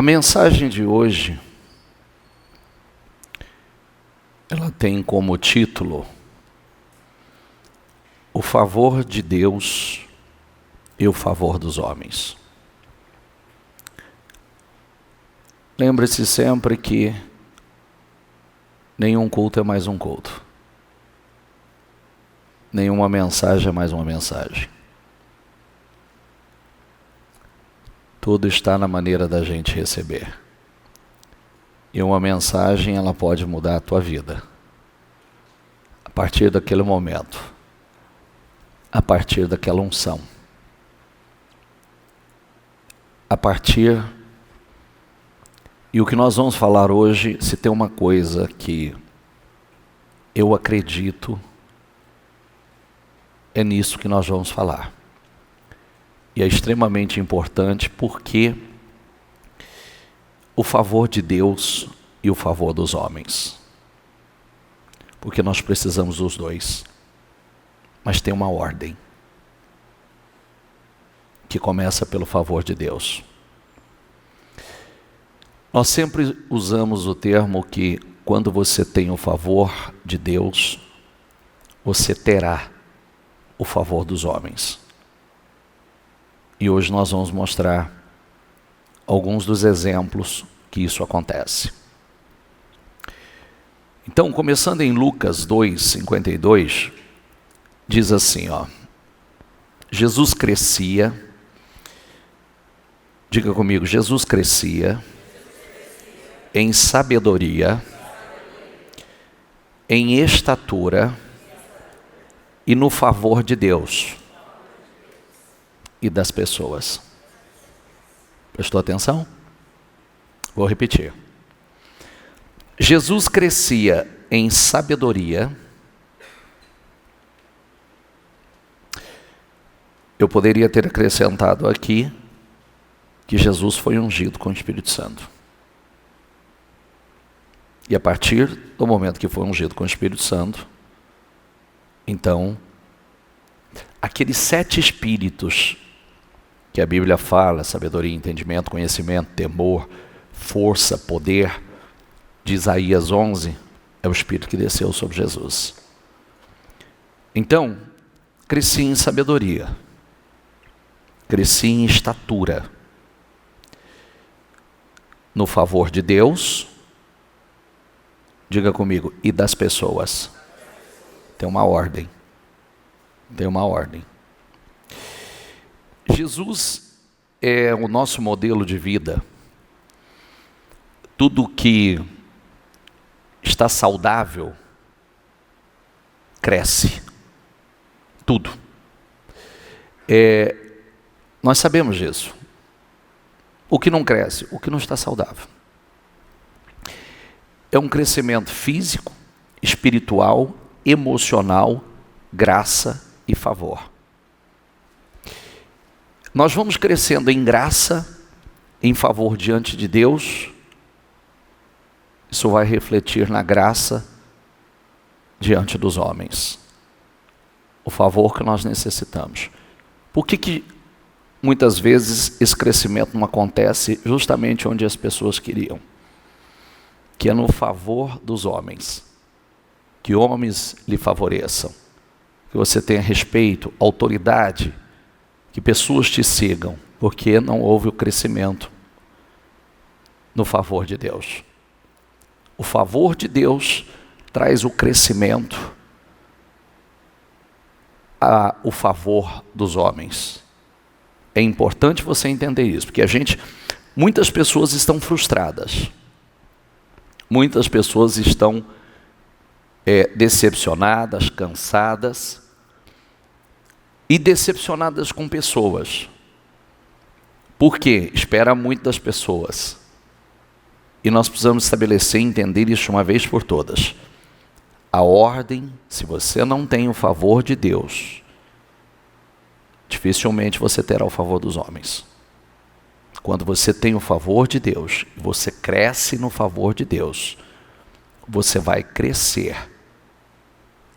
A mensagem de hoje, ela tem como título o favor de Deus e o favor dos homens. Lembre-se sempre que nenhum culto é mais um culto. Nenhuma mensagem é mais uma mensagem. Tudo está na maneira da gente receber. E uma mensagem, ela pode mudar a tua vida. A partir daquele momento. A partir daquela unção. A partir... E o que nós vamos falar hoje, se tem uma coisa que eu acredito, é nisso que nós vamos falar. E é extremamente importante porque o favor de Deus e o favor dos homens. Porque nós precisamos dos dois. Mas tem uma ordem que começa pelo favor de Deus. Nós sempre usamos o termo que quando você tem o favor de Deus, você terá o favor dos homens. E hoje nós vamos mostrar alguns dos exemplos que isso acontece. Então, começando em Lucas 2:52, diz assim, Jesus crescia, diga comigo, Jesus crescia em sabedoria, em estatura e no favor de Deus e das pessoas. Prestou atenção? Vou repetir. Jesus crescia em sabedoria. Eu poderia ter acrescentado aqui que Jesus foi ungido com o Espírito Santo. E a partir do momento que foi ungido com o Espírito Santo, então, aqueles 7 espíritos que a Bíblia fala, sabedoria, entendimento, conhecimento, temor, força, poder, de Isaías 11, é o Espírito que desceu sobre Jesus. Então, cresci em sabedoria, cresci em estatura, no favor de Deus, diga comigo, e das pessoas. Tem uma ordem. Tem uma ordem. Jesus é o nosso modelo de vida. Tudo que está saudável cresce. Tudo. Nós sabemos disso. O que não cresce? O que não está saudável. É um crescimento físico, espiritual, emocional, graça e favor. Nós vamos crescendo em graça, em favor diante de Deus. Isso vai refletir na graça diante dos homens. O favor que nós necessitamos. Por que muitas vezes esse crescimento não acontece justamente onde as pessoas queriam? Que é no favor dos homens. Que homens lhe favoreçam. Que você tenha respeito, autoridade, que pessoas te sigam, porque não houve o crescimento no favor de Deus. O favor de Deus traz o crescimento o favor dos homens. É importante você entender isso, porque muitas pessoas estão frustradas. Muitas pessoas estão decepcionadas, cansadas e decepcionadas com pessoas. Por quê? Espera muito das pessoas. E nós precisamos estabelecer e entender isso uma vez por todas. A ordem, se você não tem o favor de Deus, dificilmente você terá o favor dos homens. Quando você tem o favor de Deus, você cresce no favor de Deus, você vai crescer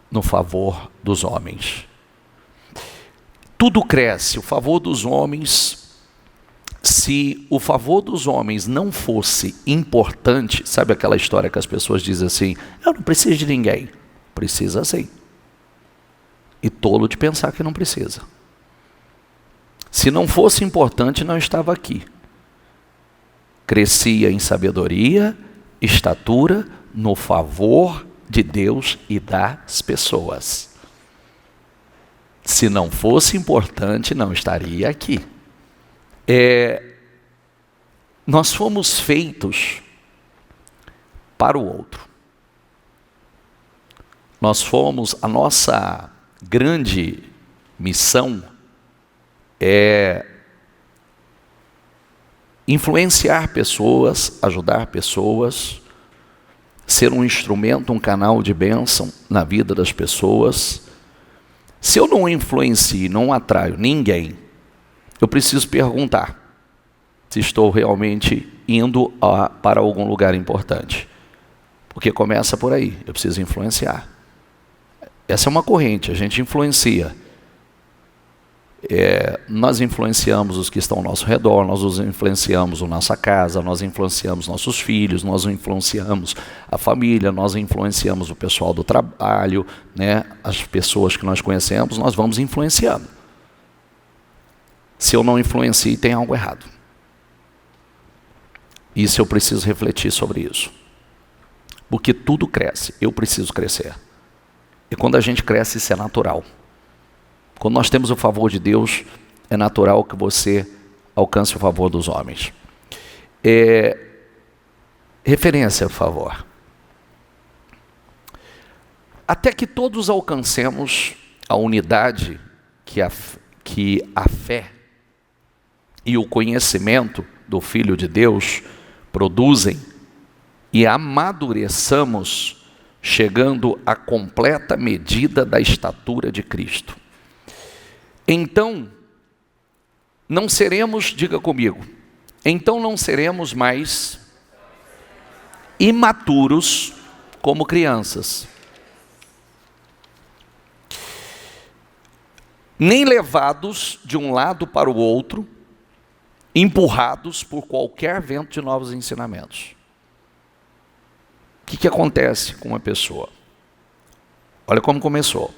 no favor dos homens. Tudo cresce, o favor dos homens Se o favor dos homens não fosse importante, sabe aquela história que as pessoas dizem assim, eu não preciso de ninguém. Precisa sim. E tolo de pensar que não precisa. Se não fosse importante, não estava aqui. Crescia em sabedoria, estatura, no favor de Deus e das pessoas. Se não fosse importante, não estaria aqui. Nós fomos feitos para o outro. A nossa grande missão é influenciar pessoas, ajudar pessoas, ser um instrumento, um canal de bênção na vida das pessoas. Se eu não influencio, não atraio ninguém, eu preciso perguntar se estou realmente indo para algum lugar importante. Porque começa por aí, eu preciso influenciar. Essa é uma corrente, a gente influencia. Nós influenciamos os que estão ao nosso redor, nós os influenciamos a nossa casa, nós influenciamos nossos filhos, nós influenciamos a família, nós influenciamos o pessoal do trabalho, né? As pessoas que nós conhecemos, nós vamos influenciando. Se eu não influencio, tem algo errado. Isso eu preciso refletir sobre isso. Porque tudo cresce, eu preciso crescer. E quando a gente cresce, isso é natural. Quando nós temos o favor de Deus, é natural que você alcance o favor dos homens. Referência, por favor. Até que todos alcancemos a unidade que a fé e o conhecimento do Filho de Deus produzem e amadureçamos, chegando à completa medida da estatura de Cristo. Então, não seremos, diga comigo, então não seremos mais imaturos como crianças, nem levados de um lado para o outro, empurrados por qualquer vento de novos ensinamentos. O que acontece com uma pessoa? Olha como começou.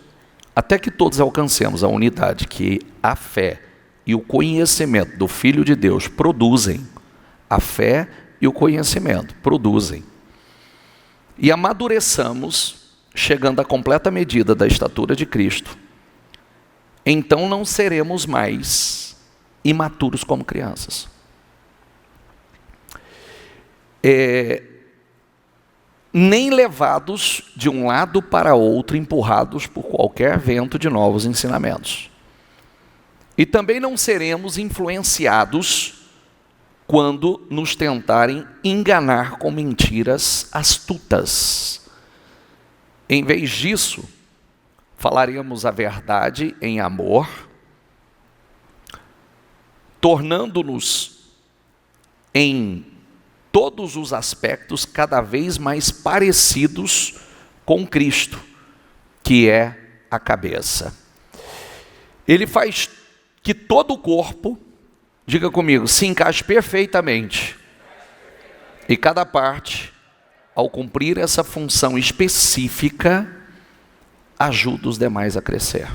Até que todos alcancemos a unidade que a fé e o conhecimento do Filho de Deus produzem. A fé e o conhecimento produzem. E amadureçamos, chegando à completa medida da estatura de Cristo. Então não seremos mais imaturos como crianças. Nem levados de um lado para outro, empurrados por qualquer vento de novos ensinamentos. E também não seremos influenciados quando nos tentarem enganar com mentiras astutas. Em vez disso, falaremos a verdade em amor, tornando-nos em todos os aspectos cada vez mais parecidos com Cristo, que é a cabeça. Ele faz que todo o corpo, diga comigo, se encaixe perfeitamente. E cada parte, ao cumprir essa função específica, ajuda os demais a crescer.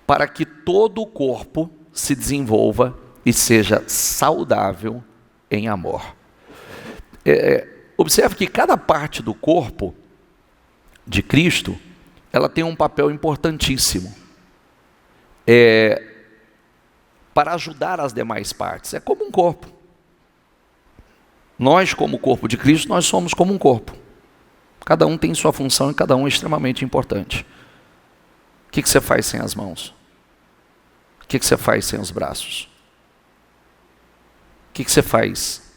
Para que todo o corpo se desenvolva e seja saudável em amor. Observe que cada parte do corpo de Cristo, ela tem um papel importantíssimo. Para ajudar as demais partes. É como um corpo. Nós, como corpo de Cristo, nós somos como um corpo. Cada um tem sua função e cada um é extremamente importante. O que você faz sem as mãos? O que você faz sem os braços? O que você faz?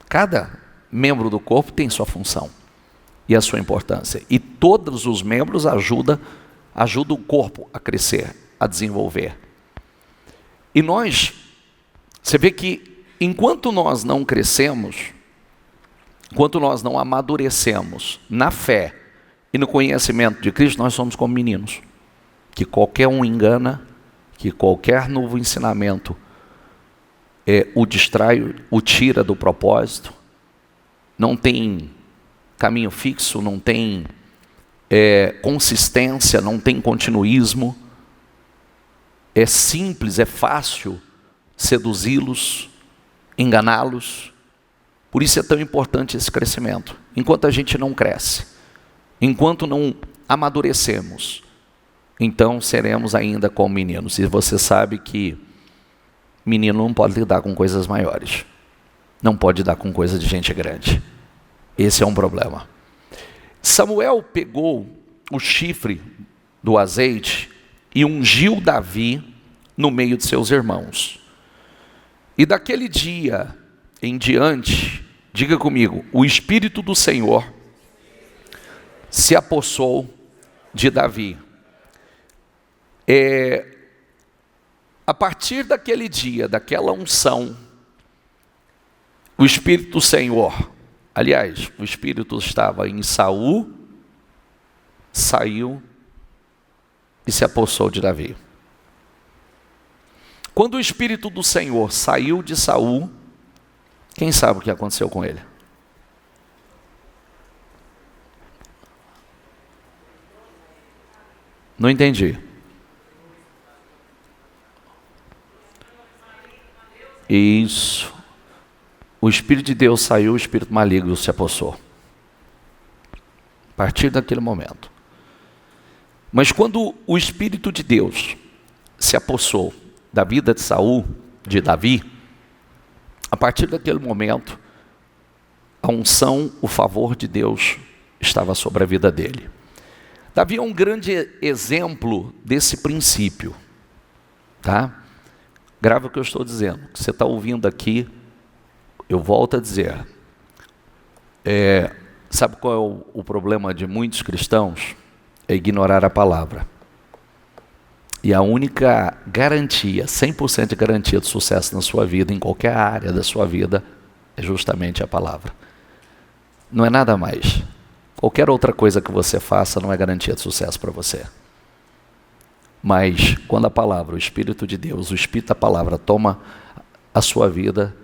Cada membro do corpo tem sua função e a sua importância. E todos os membros ajudam o corpo a crescer, a desenvolver. E você vê que enquanto nós não crescemos, enquanto nós não amadurecemos na fé e no conhecimento de Cristo, nós somos como meninos, que qualquer um engana, que qualquer novo ensinamento o distrai, o tira do propósito, não tem caminho fixo, não tem consistência, não tem continuismo, é simples, é fácil seduzi-los, enganá-los. Por isso é tão importante esse crescimento. Enquanto a gente não cresce, enquanto não amadurecemos, então seremos ainda como meninos. E você sabe que menino não pode lidar com coisas maiores, não pode lidar com coisa de gente grande. Esse é um problema. Samuel pegou o chifre do azeite e ungiu Davi no meio de seus irmãos. E daquele dia em diante, diga comigo, o Espírito do Senhor se apossou de Davi. A partir daquele dia, daquela unção, o Espírito do Senhor, aliás, o Espírito estava em Saul, saiu e se apossou de Davi. Quando o Espírito do Senhor saiu de Saul, quem sabe o que aconteceu com ele? Não entendi. Isso. O Espírito de Deus saiu, o espírito maligno se apossou. A partir daquele momento. Mas quando o Espírito de Deus se apossou da vida de Saul, de Davi, a partir daquele momento, a unção, o favor de Deus estava sobre a vida dele. Davi é um grande exemplo desse princípio, tá? Grava o que eu estou dizendo. O que você está ouvindo aqui, eu volto a dizer. Sabe qual é o problema de muitos cristãos? É ignorar a palavra. E a única garantia, 100% de garantia de sucesso na sua vida, em qualquer área da sua vida, é justamente a palavra. Não é nada mais. Qualquer outra coisa que você faça não é garantia de sucesso para você. Mas quando a palavra, o Espírito de Deus, o Espírito da palavra toma a sua vida,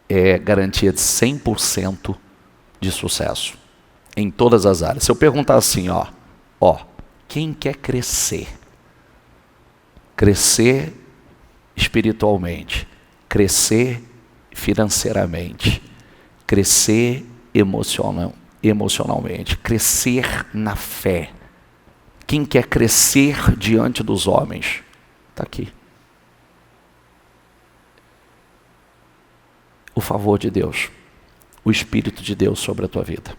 é garantia de 100% de sucesso. Em todas as áreas. Se eu perguntar assim, quem quer crescer? Crescer espiritualmente, crescer financeiramente, crescer emocionalmente, crescer na fé. Quem quer crescer diante dos homens? Está aqui. O favor de Deus, o Espírito de Deus sobre a tua vida.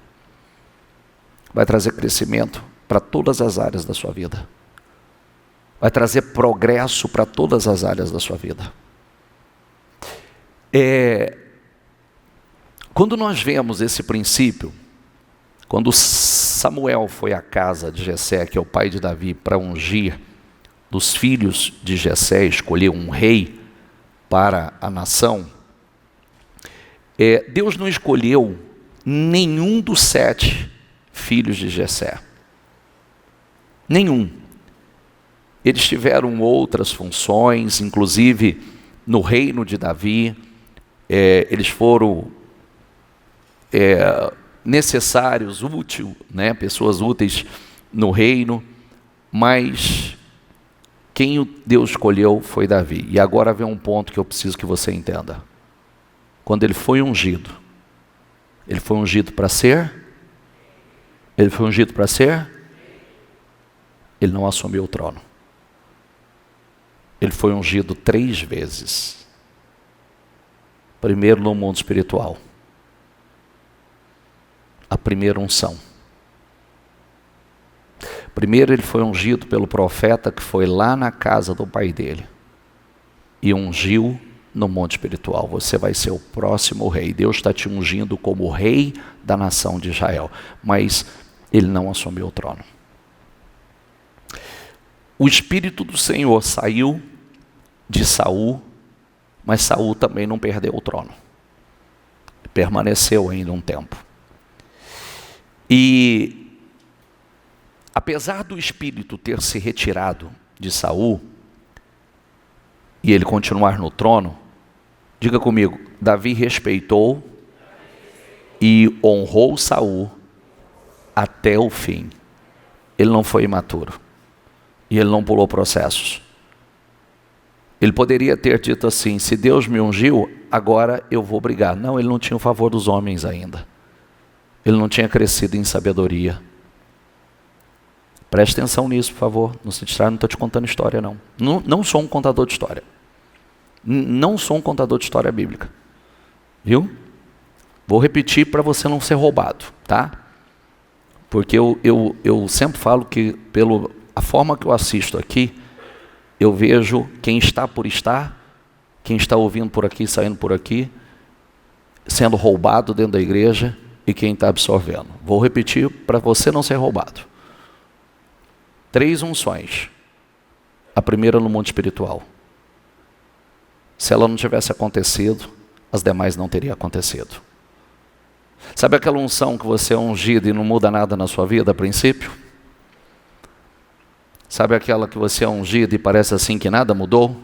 Vai trazer crescimento para todas as áreas da sua vida. Vai trazer progresso para todas as áreas da sua vida. Quando nós vemos esse princípio, quando Samuel foi à casa de Jessé, que é o pai de Davi, para ungir dos filhos de Jessé, escolher um rei para a nação, Deus não escolheu nenhum dos 7 filhos de Jessé. Nenhum. Eles tiveram outras funções, inclusive no reino de Davi, eles foram necessários, úteis, pessoas úteis no reino, mas quem Deus escolheu foi Davi. E agora vem um ponto que eu preciso que você entenda. Quando ele foi ungido para ser? Ele foi ungido para ser? Ele não assumiu o trono. Ele foi ungido 3 vezes. Primeiro no mundo espiritual. A primeira unção. Primeiro ele foi ungido pelo profeta que foi lá na casa do pai dele. E ungiu no mundo espiritual. Você vai ser o próximo rei. Deus está te ungindo como rei da nação de Israel. Mas ele não assumiu o trono. O Espírito do Senhor saiu de Saul, mas Saul também não perdeu o trono. Permaneceu ainda um tempo. E apesar do Espírito ter se retirado de Saul, e ele continuar no trono, diga comigo, Davi respeitou e honrou Saul até o fim. Ele não foi imaturo. E ele não pulou processos. Ele poderia ter dito assim, se Deus me ungiu, agora eu vou brigar. Não, ele não tinha o favor dos homens ainda. Ele não tinha crescido em sabedoria. Preste atenção nisso, por favor. Não se distraia, não estou te contando história, não. Não sou um contador de história. Não sou um contador de história bíblica. Viu? Vou repetir para você não ser roubado, tá? Porque eu sempre falo que, a forma que eu assisto aqui, eu vejo quem está por estar, quem está ouvindo por aqui, saindo por aqui, sendo roubado dentro da igreja e quem está absorvendo. Vou repetir para você não ser roubado. 3 unções. A primeira no mundo espiritual. Se ela não tivesse acontecido, as demais não teriam acontecido. Sabe aquela unção que você é ungido e não muda nada na sua vida a princípio? Sabe aquela que você é ungido e parece assim que nada mudou?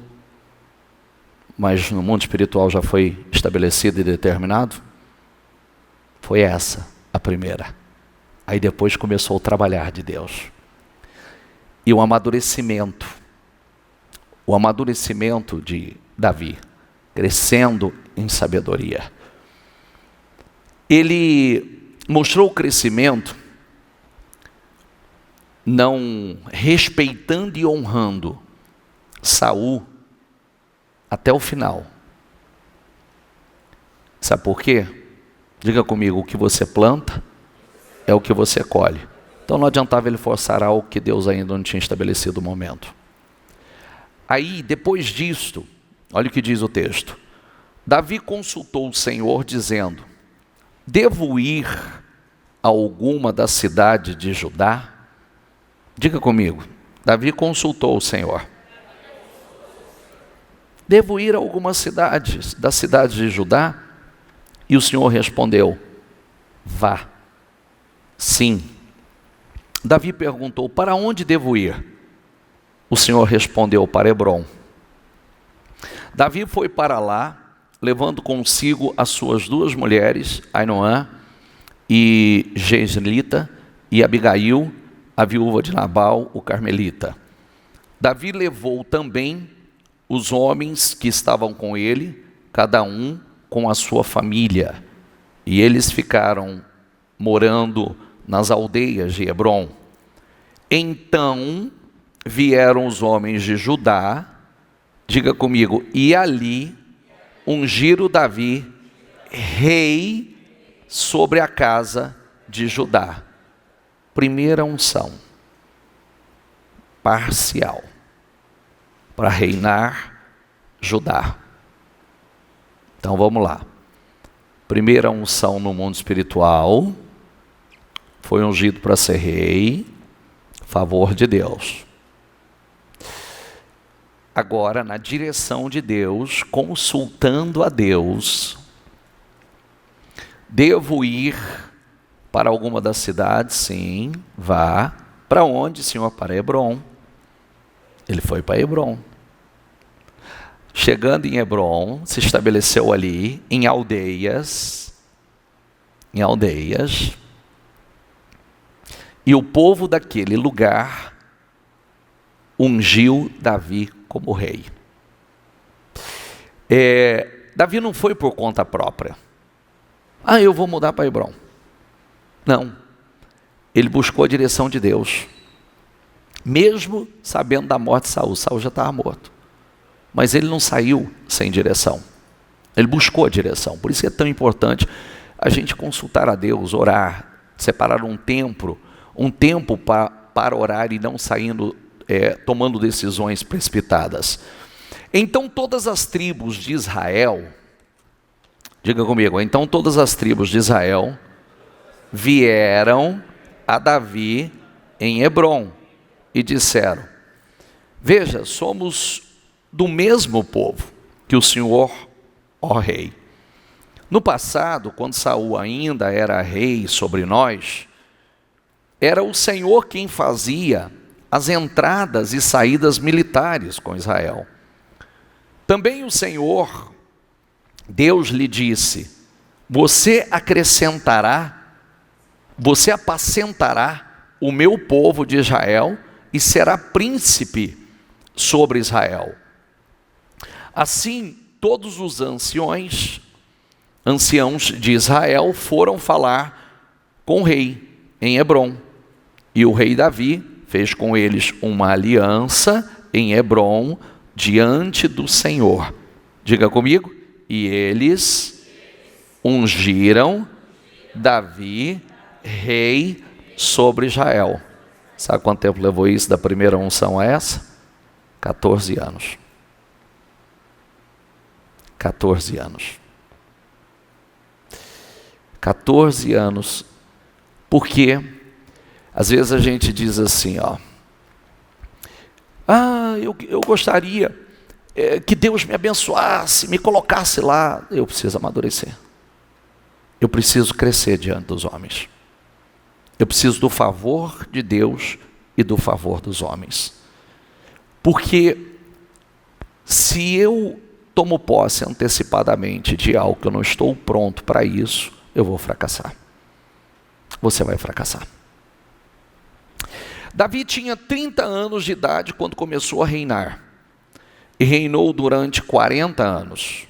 Mas no mundo espiritual já foi estabelecido e determinado? Foi essa a primeira. Aí depois começou o trabalhar de Deus. E o amadurecimento de Davi, crescendo em sabedoria. Ele mostrou o crescimento não respeitando e honrando Saul até o final. Sabe por quê? Diga comigo, o que você planta é o que você colhe. Então não adiantava ele forçar algo que Deus ainda não tinha estabelecido o momento. Aí, depois disto, olha o que diz o texto. Davi consultou o Senhor dizendo, devo ir a alguma da cidade de Judá? Diga comigo, Davi consultou o Senhor. Devo ir a algumas cidades da cidade de Judá? E o Senhor respondeu, vá. Sim. Davi perguntou, para onde devo ir? O Senhor respondeu, para Hebrom. Davi foi para lá, levando consigo as suas 2 mulheres, Ainoã e Jezreelita, e Abigail, a viúva de Nabal, o carmelita. Davi levou também os homens que estavam com ele, cada um com a sua família, e eles ficaram morando nas aldeias de Hebrom. Então vieram os homens de Judá, diga comigo, e ali ungiram Davi rei sobre a casa de Judá. Primeira unção, parcial, para reinar Judá. Então vamos lá. Primeira unção no mundo espiritual, foi ungido para ser rei, favor de Deus. Agora, na direção de Deus, consultando a Deus, devo ir para alguma das cidades? Sim, vá. Para onde, Senhor? Para Hebrom. Ele foi para Hebrom. Chegando em Hebrom, se estabeleceu ali, em aldeias, e o povo daquele lugar ungiu Davi como rei. Davi não foi por conta própria. Eu vou mudar para Hebrom. Não. Ele buscou a direção de Deus. Mesmo sabendo da morte de Saul. Saul já estava morto. Mas ele não saiu sem direção. Ele buscou a direção. Por isso que é tão importante a gente consultar a Deus, orar, separar um tempo para orar e não saindo, tomando decisões precipitadas. Então todas as tribos de Israel, diga comigo, então todas as tribos de Israel vieram a Davi em Hebrom e disseram, veja, somos do mesmo povo que o Senhor, ó rei. No passado, quando Saul ainda era rei sobre nós, era o Senhor quem fazia as entradas e saídas militares com Israel. Também o Senhor, Deus lhe disse: você apacentará o meu povo de Israel e será príncipe sobre Israel. Assim, todos os anciãos de Israel foram falar com o rei em Hebrom. E o rei Davi fez com eles uma aliança em Hebrom diante do Senhor. Diga comigo. E eles ungiram Davi rei sobre Israel. Sabe quanto tempo levou isso da primeira unção a essa? 14 anos. 14 anos. 14 anos. Porque às vezes a gente diz assim, eu gostaria que Deus me abençoasse, me colocasse lá. Eu preciso amadurecer. Eu preciso crescer diante dos homens. Eu preciso do favor de Deus e do favor dos homens. Porque se eu tomo posse antecipadamente de algo que eu não estou pronto para isso, eu vou fracassar. Você vai fracassar. Davi tinha 30 anos de idade quando começou a reinar. E reinou durante 40 anos.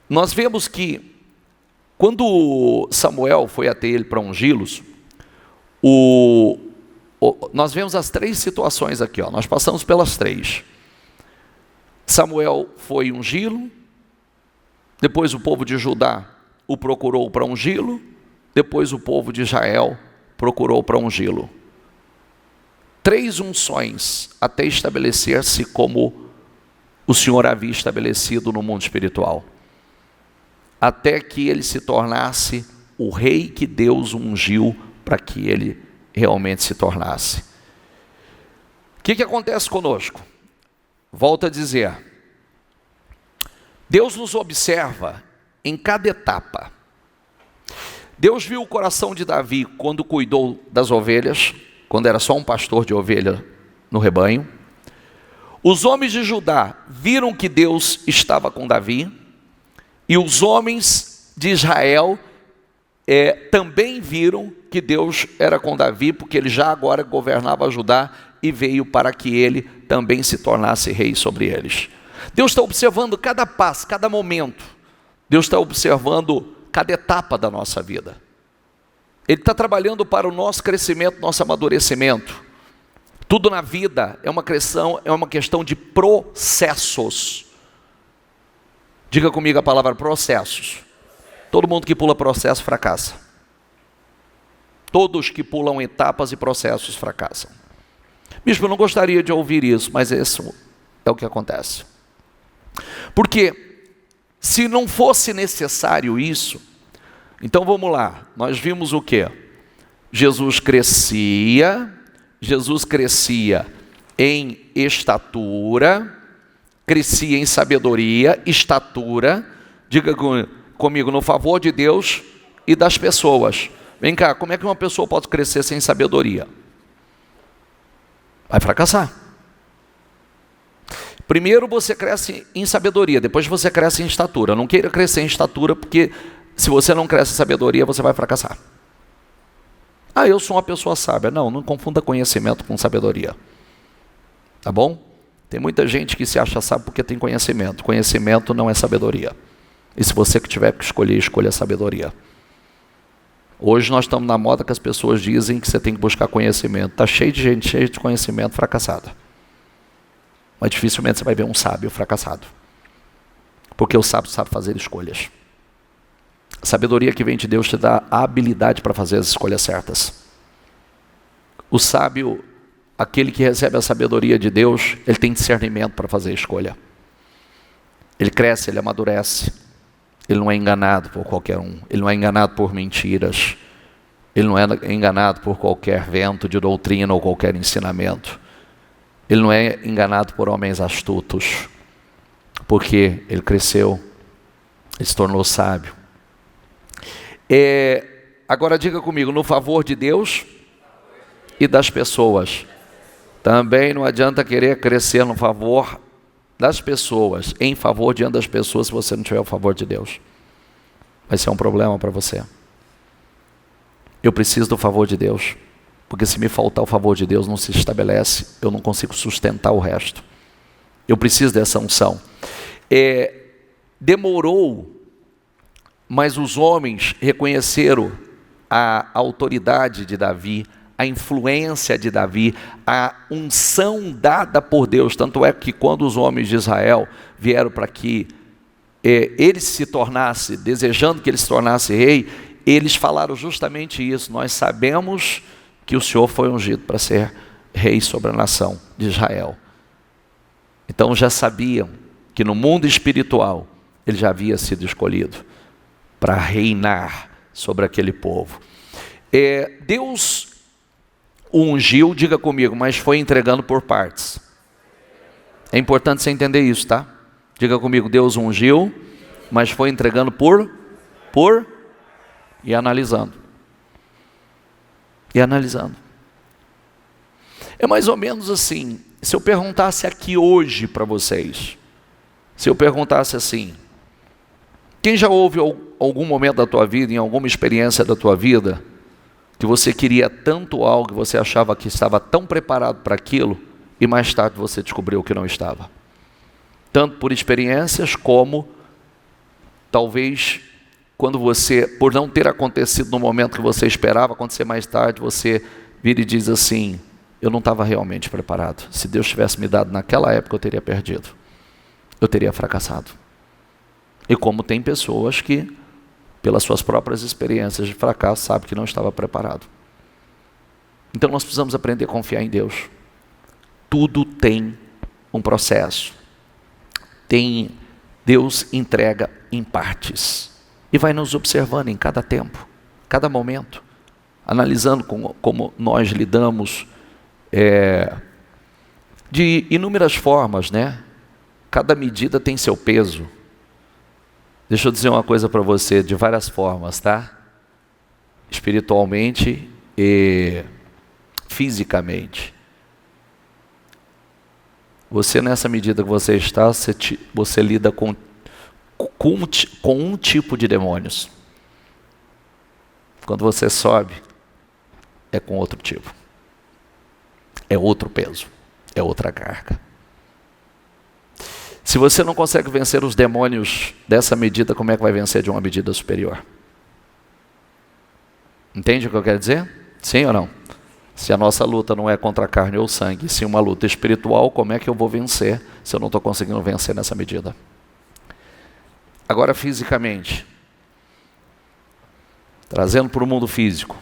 Nós vemos que quando Samuel foi até ele para ungí-los, nós vemos as 3 situações aqui, nós passamos pelas 3. Samuel foi ungí-lo, depois o povo de Judá o procurou para ungí-lo, depois o povo de Israel procurou para ungí-lo. 3 unções até estabelecer-se como o Senhor havia estabelecido no mundo espiritual. Até que ele se tornasse o rei que Deus ungiu para que ele realmente se tornasse. O que acontece conosco? Volto a dizer, Deus nos observa em cada etapa. Deus viu o coração de Davi quando cuidou das ovelhas, quando era só um pastor de ovelha no rebanho. Os homens de Judá viram que Deus estava com Davi, e os homens de Israel também viram que Deus era com Davi, porque ele já agora governava Judá e veio para que ele também se tornasse rei sobre eles. Deus está observando cada passo, cada momento. Deus está observando cada etapa da nossa vida. Ele está trabalhando para o nosso crescimento, nosso amadurecimento. Tudo na vida é uma questão de processos. Diga comigo a palavra processos. Todo mundo que pula processo fracassa. Todos que pulam etapas e processos fracassam. Bispo, eu não gostaria de ouvir isso, mas isso é o que acontece. Porque se não fosse necessário isso, então vamos lá, nós vimos o quê? Jesus crescia em estatura, crescia em sabedoria, estatura, diga comigo, no favor de Deus e das pessoas. Vem cá, como é que uma pessoa pode crescer sem sabedoria? Vai fracassar. Primeiro você cresce em sabedoria, depois você cresce em estatura. Não queira crescer em estatura, porque se você não cresce em sabedoria, você vai fracassar. Eu sou uma pessoa sábia. Não confunda conhecimento com sabedoria. Tá bom? Tem muita gente que se acha sábio porque tem conhecimento. Conhecimento não é sabedoria. E se você que tiver que escolher, escolha a sabedoria. Hoje nós estamos na moda que as pessoas dizem que você tem que buscar conhecimento. Está cheio de gente, cheio de conhecimento fracassada. Mas dificilmente você vai ver um sábio fracassado. Porque o sábio sabe fazer escolhas. A sabedoria que vem de Deus te dá a habilidade para fazer as escolhas certas. O sábio, aquele que recebe a sabedoria de Deus, ele tem discernimento para fazer a escolha. Ele cresce, ele amadurece. Ele não é enganado por qualquer um. Ele não é enganado por mentiras. Ele não é enganado por qualquer vento de doutrina ou qualquer ensinamento. Ele não é enganado por homens astutos. Porque ele cresceu, ele se tornou sábio. Agora diga comigo, no favor de Deus e das pessoas. Também não adianta querer crescer no favor das pessoas, em favor diante das pessoas, se você não tiver o favor de Deus. Vai ser um problema para você. Eu preciso do favor de Deus, porque se me faltar o favor de Deus, não se estabelece, eu não consigo sustentar o resto. Eu preciso dessa unção. Demorou, mas os homens reconheceram a autoridade de Davi, a influência de Davi, a unção dada por Deus. Tanto é que quando os homens de Israel vieram para que ele se tornasse, desejando que ele se tornasse rei, eles falaram justamente isso: nós sabemos que o Senhor foi ungido para ser rei sobre a nação de Israel. Então já sabiam que no mundo espiritual ele já havia sido escolhido para reinar sobre aquele povo. Deus o ungiu, diga comigo, mas foi entregando por partes. É importante você entender isso, tá? Diga comigo, Deus o ungiu, mas foi entregando por e analisando. E analisando. É mais ou menos assim, se eu perguntasse aqui hoje para vocês, se eu perguntasse assim, quem já houve algum momento da tua vida, em alguma experiência da tua vida, que você queria tanto algo, que você achava que estava tão preparado para aquilo, e mais tarde você descobriu que não estava? Tanto por experiências, como talvez quando você, por não ter acontecido no momento que você esperava acontecer mais tarde, você vira e diz assim: eu não estava realmente preparado. Se Deus tivesse me dado naquela época, eu teria perdido. Eu teria fracassado. E como tem pessoas que, pelas suas próprias experiências de fracasso, sabem que não estava preparado. Então nós precisamos aprender a confiar em Deus. Tudo tem um processo. Deus entrega em partes. E vai nos observando em cada tempo, cada momento, analisando como nós lidamos de inúmeras formas, né? Cada medida tem seu peso. Deixa eu dizer uma coisa para você, de várias formas, tá? Espiritualmente e fisicamente. Você, nessa medida que você está, você lida com um tipo de demônios. Quando você sobe, é com outro tipo. É outro peso, é outra carga. Se você não consegue vencer os demônios dessa medida, como é que vai vencer de uma medida superior? Entende o que eu quero dizer? Sim ou não? Se a nossa luta não é contra a carne ou sangue, se uma luta espiritual, como é que eu vou vencer se eu não estou conseguindo vencer nessa medida? Agora, fisicamente, trazendo para o mundo físico,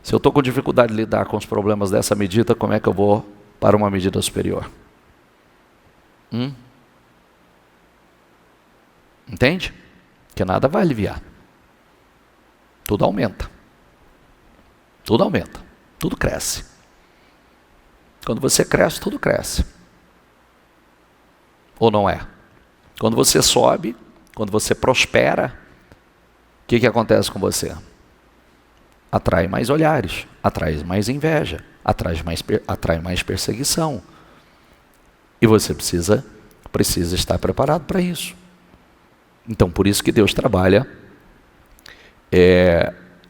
se eu estou com dificuldade de lidar com os problemas dessa medida, como é que eu vou para uma medida superior? Entende? Que nada vai aliviar. Tudo aumenta. Tudo aumenta. Tudo cresce. Quando você cresce, tudo cresce. Ou não é? Quando você sobe, quando você prospera, o que acontece com você? Atrai mais olhares, atrai mais inveja, atrai mais perseguição. E você precisa estar preparado para isso. Então, por isso que Deus trabalha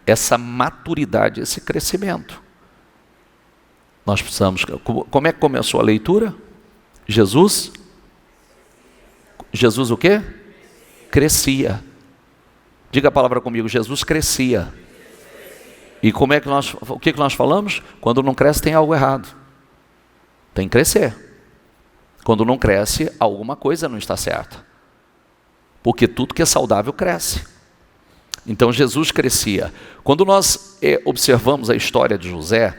essa maturidade, esse crescimento. Nós precisamos... Como é que começou a leitura? Jesus o quê? Crescia. Diga a palavra comigo, Jesus crescia. E o que nós falamos? Quando não cresce, tem algo errado. Tem que crescer. Quando não cresce, alguma coisa não está certa. Porque tudo que é saudável cresce. Então Jesus crescia. Quando nós observamos a história de José,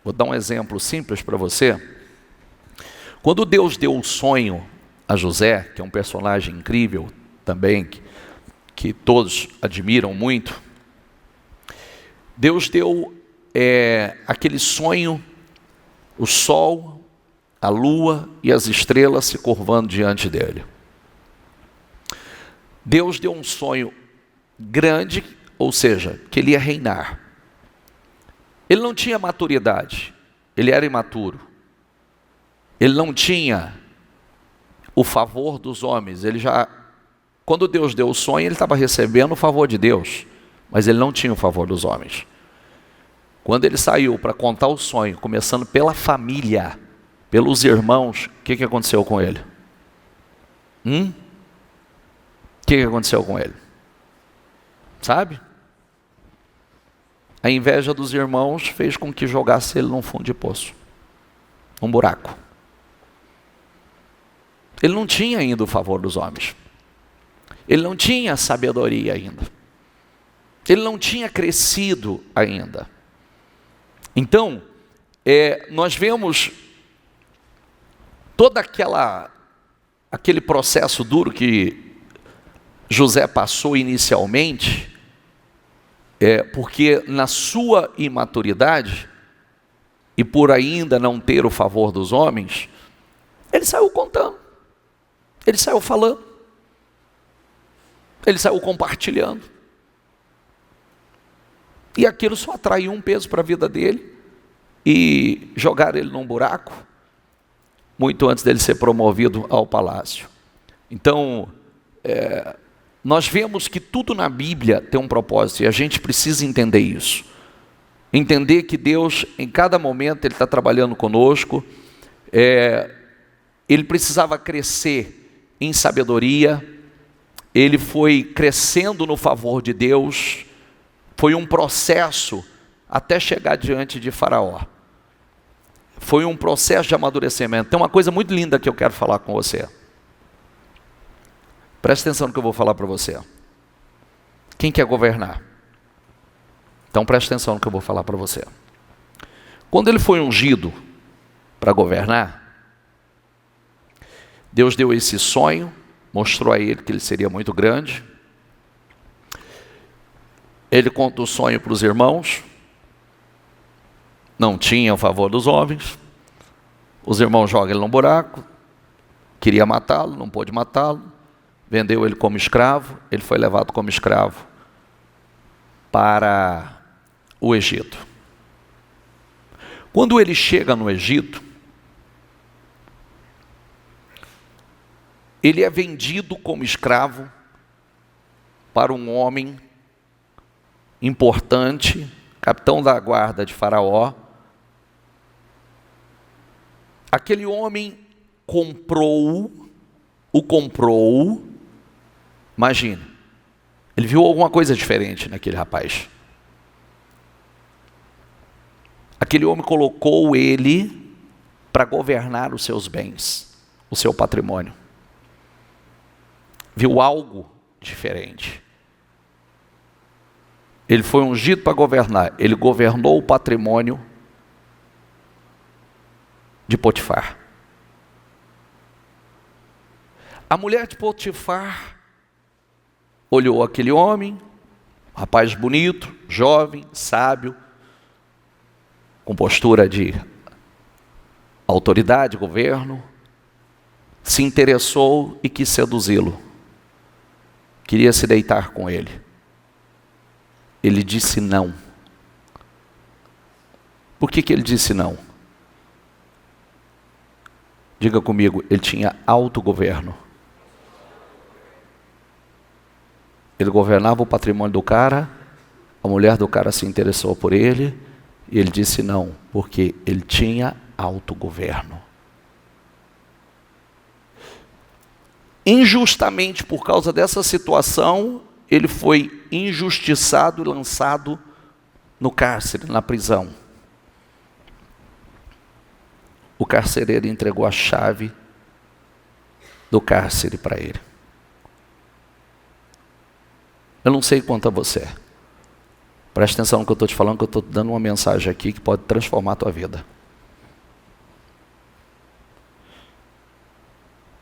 vou dar um exemplo simples para você. Quando Deus deu o sonho a José, que é um personagem incrível também, que todos admiram muito, Deus deu aquele sonho, o sol, a lua e as estrelas se curvando diante dele. Deus deu um sonho grande, ou seja, que ele ia reinar. Ele não tinha maturidade, ele era imaturo. Ele não tinha o favor dos homens. Quando Deus deu o sonho, ele estava recebendo o favor de Deus, mas ele não tinha o favor dos homens. Quando ele saiu para contar o sonho, começando pela família, pelos irmãos, o que aconteceu com ele? O que aconteceu com ele? Sabe? A inveja dos irmãos fez com que jogasse ele num fundo de poço, num buraco. Ele não tinha ainda o favor dos homens. Ele não tinha sabedoria ainda. Ele não tinha crescido ainda. Então, nós vemos todo aquele processo duro que José passou inicialmente, porque na sua imaturidade, e por ainda não ter o favor dos homens, ele saiu contando, ele saiu falando, ele saiu compartilhando. E aquilo só atraiu um peso para a vida dele e jogaram ele num buraco, muito antes dele ser promovido ao palácio. Então, nós vemos que tudo na Bíblia tem um propósito e a gente precisa entender isso. Entender que Deus, em cada momento, Ele está trabalhando conosco. Ele precisava crescer em sabedoria, ele foi crescendo no favor de Deus. Foi um processo até chegar diante de Faraó. Foi um processo de amadurecimento. Tem uma coisa muito linda que eu quero falar com você. Preste atenção no que eu vou falar para você. Quem quer governar? Então preste atenção no que eu vou falar para você. Quando ele foi ungido para governar, Deus deu esse sonho, mostrou a ele que ele seria muito grande. Ele conta o sonho para os irmãos. Não tinha o favor dos homens. Os irmãos jogam ele num buraco. Queria matá-lo, não pôde matá-lo. Vendeu ele como escravo. Ele foi levado como escravo para o Egito. Quando ele chega no Egito, ele é vendido como escravo para um homem importante, capitão da guarda de Faraó. Aquele homem o comprou, imagine, ele viu alguma coisa diferente naquele rapaz. Aquele homem colocou ele para governar os seus bens, o seu patrimônio. Viu algo diferente. Ele foi ungido para governar. Ele governou o patrimônio de Potifar. A mulher de Potifar olhou aquele homem, rapaz bonito, jovem, sábio, com postura de autoridade, governo, se interessou e quis seduzi-lo. Queria se deitar com ele. Ele disse não. Por que ele disse não? Diga comigo, ele tinha autogoverno. Ele governava o patrimônio do cara, a mulher do cara se interessou por ele, e ele disse não, porque ele tinha autogoverno. Injustamente, por causa dessa situação, ele foi injustiçado e lançado no cárcere, na prisão. O carcereiro entregou a chave do cárcere para ele. Eu não sei quanto a você. Preste atenção no que eu estou te falando, que eu estou dando uma mensagem aqui que pode transformar a tua vida.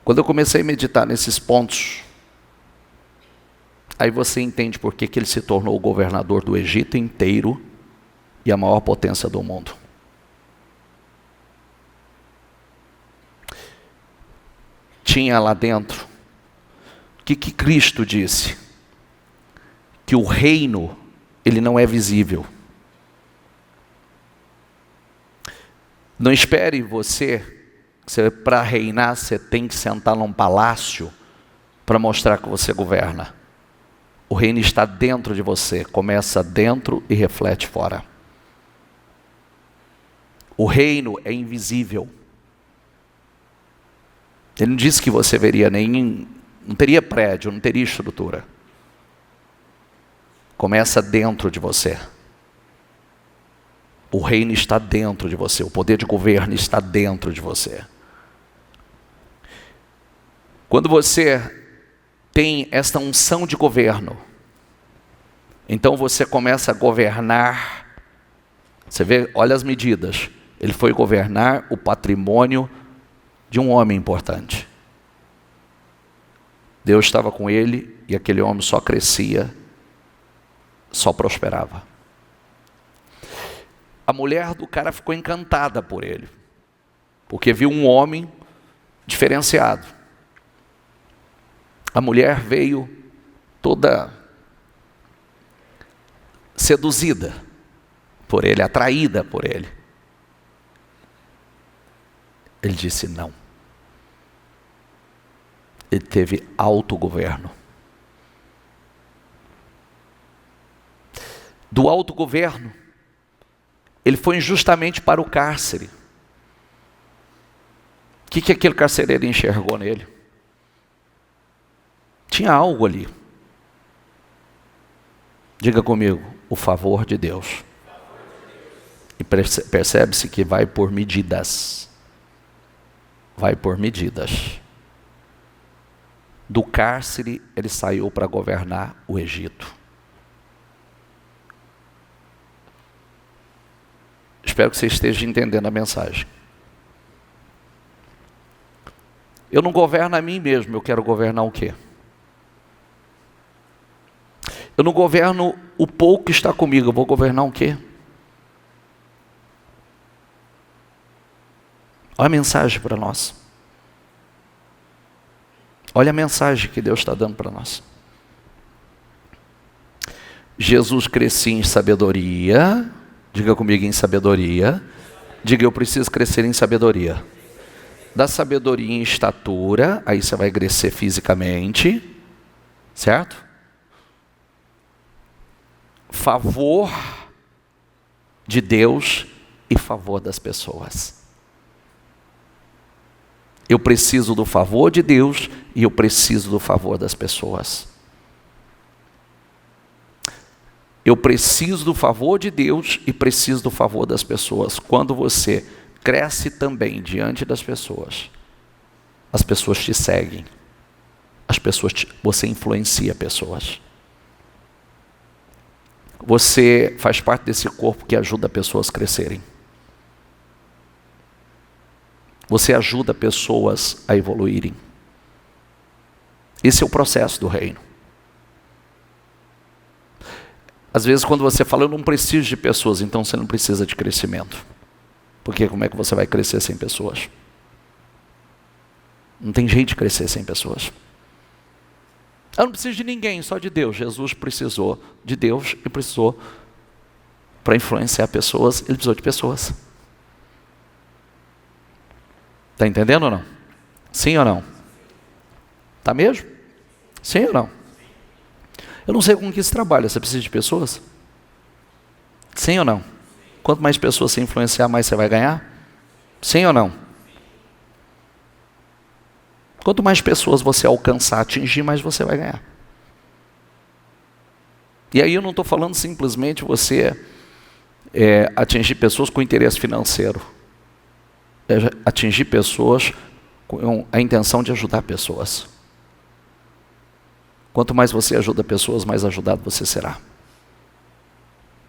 Quando eu comecei a meditar nesses pontos, aí você entende por que ele se tornou o governador do Egito inteiro e a maior potência do mundo. Tinha lá dentro, o que Cristo disse? Que o reino, ele não é visível. Não espere você Para reinar, você tem que sentar num palácio para mostrar que você governa. O reino está dentro de você, começa dentro e reflete fora. O reino é invisível. Ele não disse que você veria não teria prédio, não teria estrutura. Começa dentro de você. O reino está dentro de você, o poder de governo está dentro de você. Quando você tem esta unção de governo, então você começa a governar. Você vê, olha as medidas. Ele foi governar o patrimônio de um homem importante. Deus estava com ele e aquele homem só crescia, só prosperava. A mulher do cara ficou encantada por ele, porque viu um homem diferenciado. A mulher veio toda seduzida por ele, atraída por ele. Ele disse não. Ele teve autogoverno. Do autogoverno, ele foi injustamente para o cárcere. O que aquele carcereiro enxergou nele? Tinha algo ali. Diga comigo, o favor de Deus. E percebe-se que vai por medidas. Vai por medidas. Do cárcere, ele saiu para governar o Egito. Espero que você esteja entendendo a mensagem. Eu não governo a mim mesmo, eu quero governar o quê? Eu não governo o pouco que está comigo, eu vou governar o quê? Olha a mensagem para nós. Olha a mensagem que Deus está dando para nós. Jesus crescia em sabedoria. Diga comigo, em sabedoria. Diga, eu preciso crescer em sabedoria. Da sabedoria em estatura, aí você vai crescer fisicamente, certo? Favor de Deus e favor das pessoas. Eu preciso do favor de Deus e eu preciso do favor das pessoas. Eu preciso do favor de Deus e preciso do favor das pessoas. Quando você cresce também diante das pessoas, as pessoas te seguem. Você influencia pessoas. Você faz parte desse corpo que ajuda pessoas a crescerem. Você ajuda pessoas a evoluírem. Esse é o processo do reino. Às vezes quando você fala, eu não preciso de pessoas, então você não precisa de crescimento. Porque como é que você vai crescer sem pessoas? Não tem jeito de crescer sem pessoas. Eu não preciso de ninguém, só de Deus. Jesus precisou de Deus e precisou, para influenciar pessoas, ele precisou de pessoas. Está entendendo ou não? Sim ou não? Está mesmo? Sim ou não? Eu não sei com que se trabalha, você precisa de pessoas? Sim ou não? Quanto mais pessoas você influenciar, mais você vai ganhar? Sim ou não? Quanto mais pessoas você alcançar, atingir, mais você vai ganhar. E aí eu não estou falando simplesmente você atingir pessoas com interesse financeiro. Atingir pessoas com a intenção de ajudar pessoas. Quanto mais você ajuda pessoas, mais ajudado você será.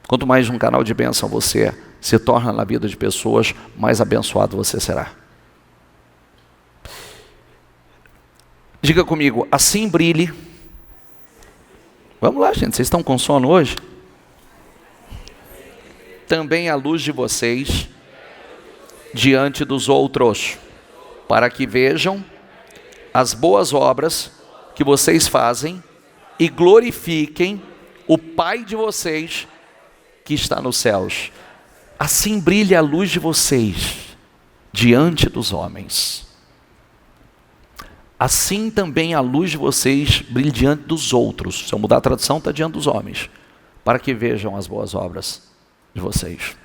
Quanto mais um canal de bênção você se torna na vida de pessoas, mais abençoado você será. Diga comigo, assim brilhe. Vamos lá, gente, vocês estão com sono hoje? Também a luz de vocês diante dos outros, para que vejam as boas obras que vocês fazem e glorifiquem o Pai de vocês que está nos céus. Assim brilha a luz de vocês diante dos homens. Assim também a luz de vocês brilhe diante dos outros. Se eu mudar a tradução, está diante dos homens, para que vejam as boas obras de vocês,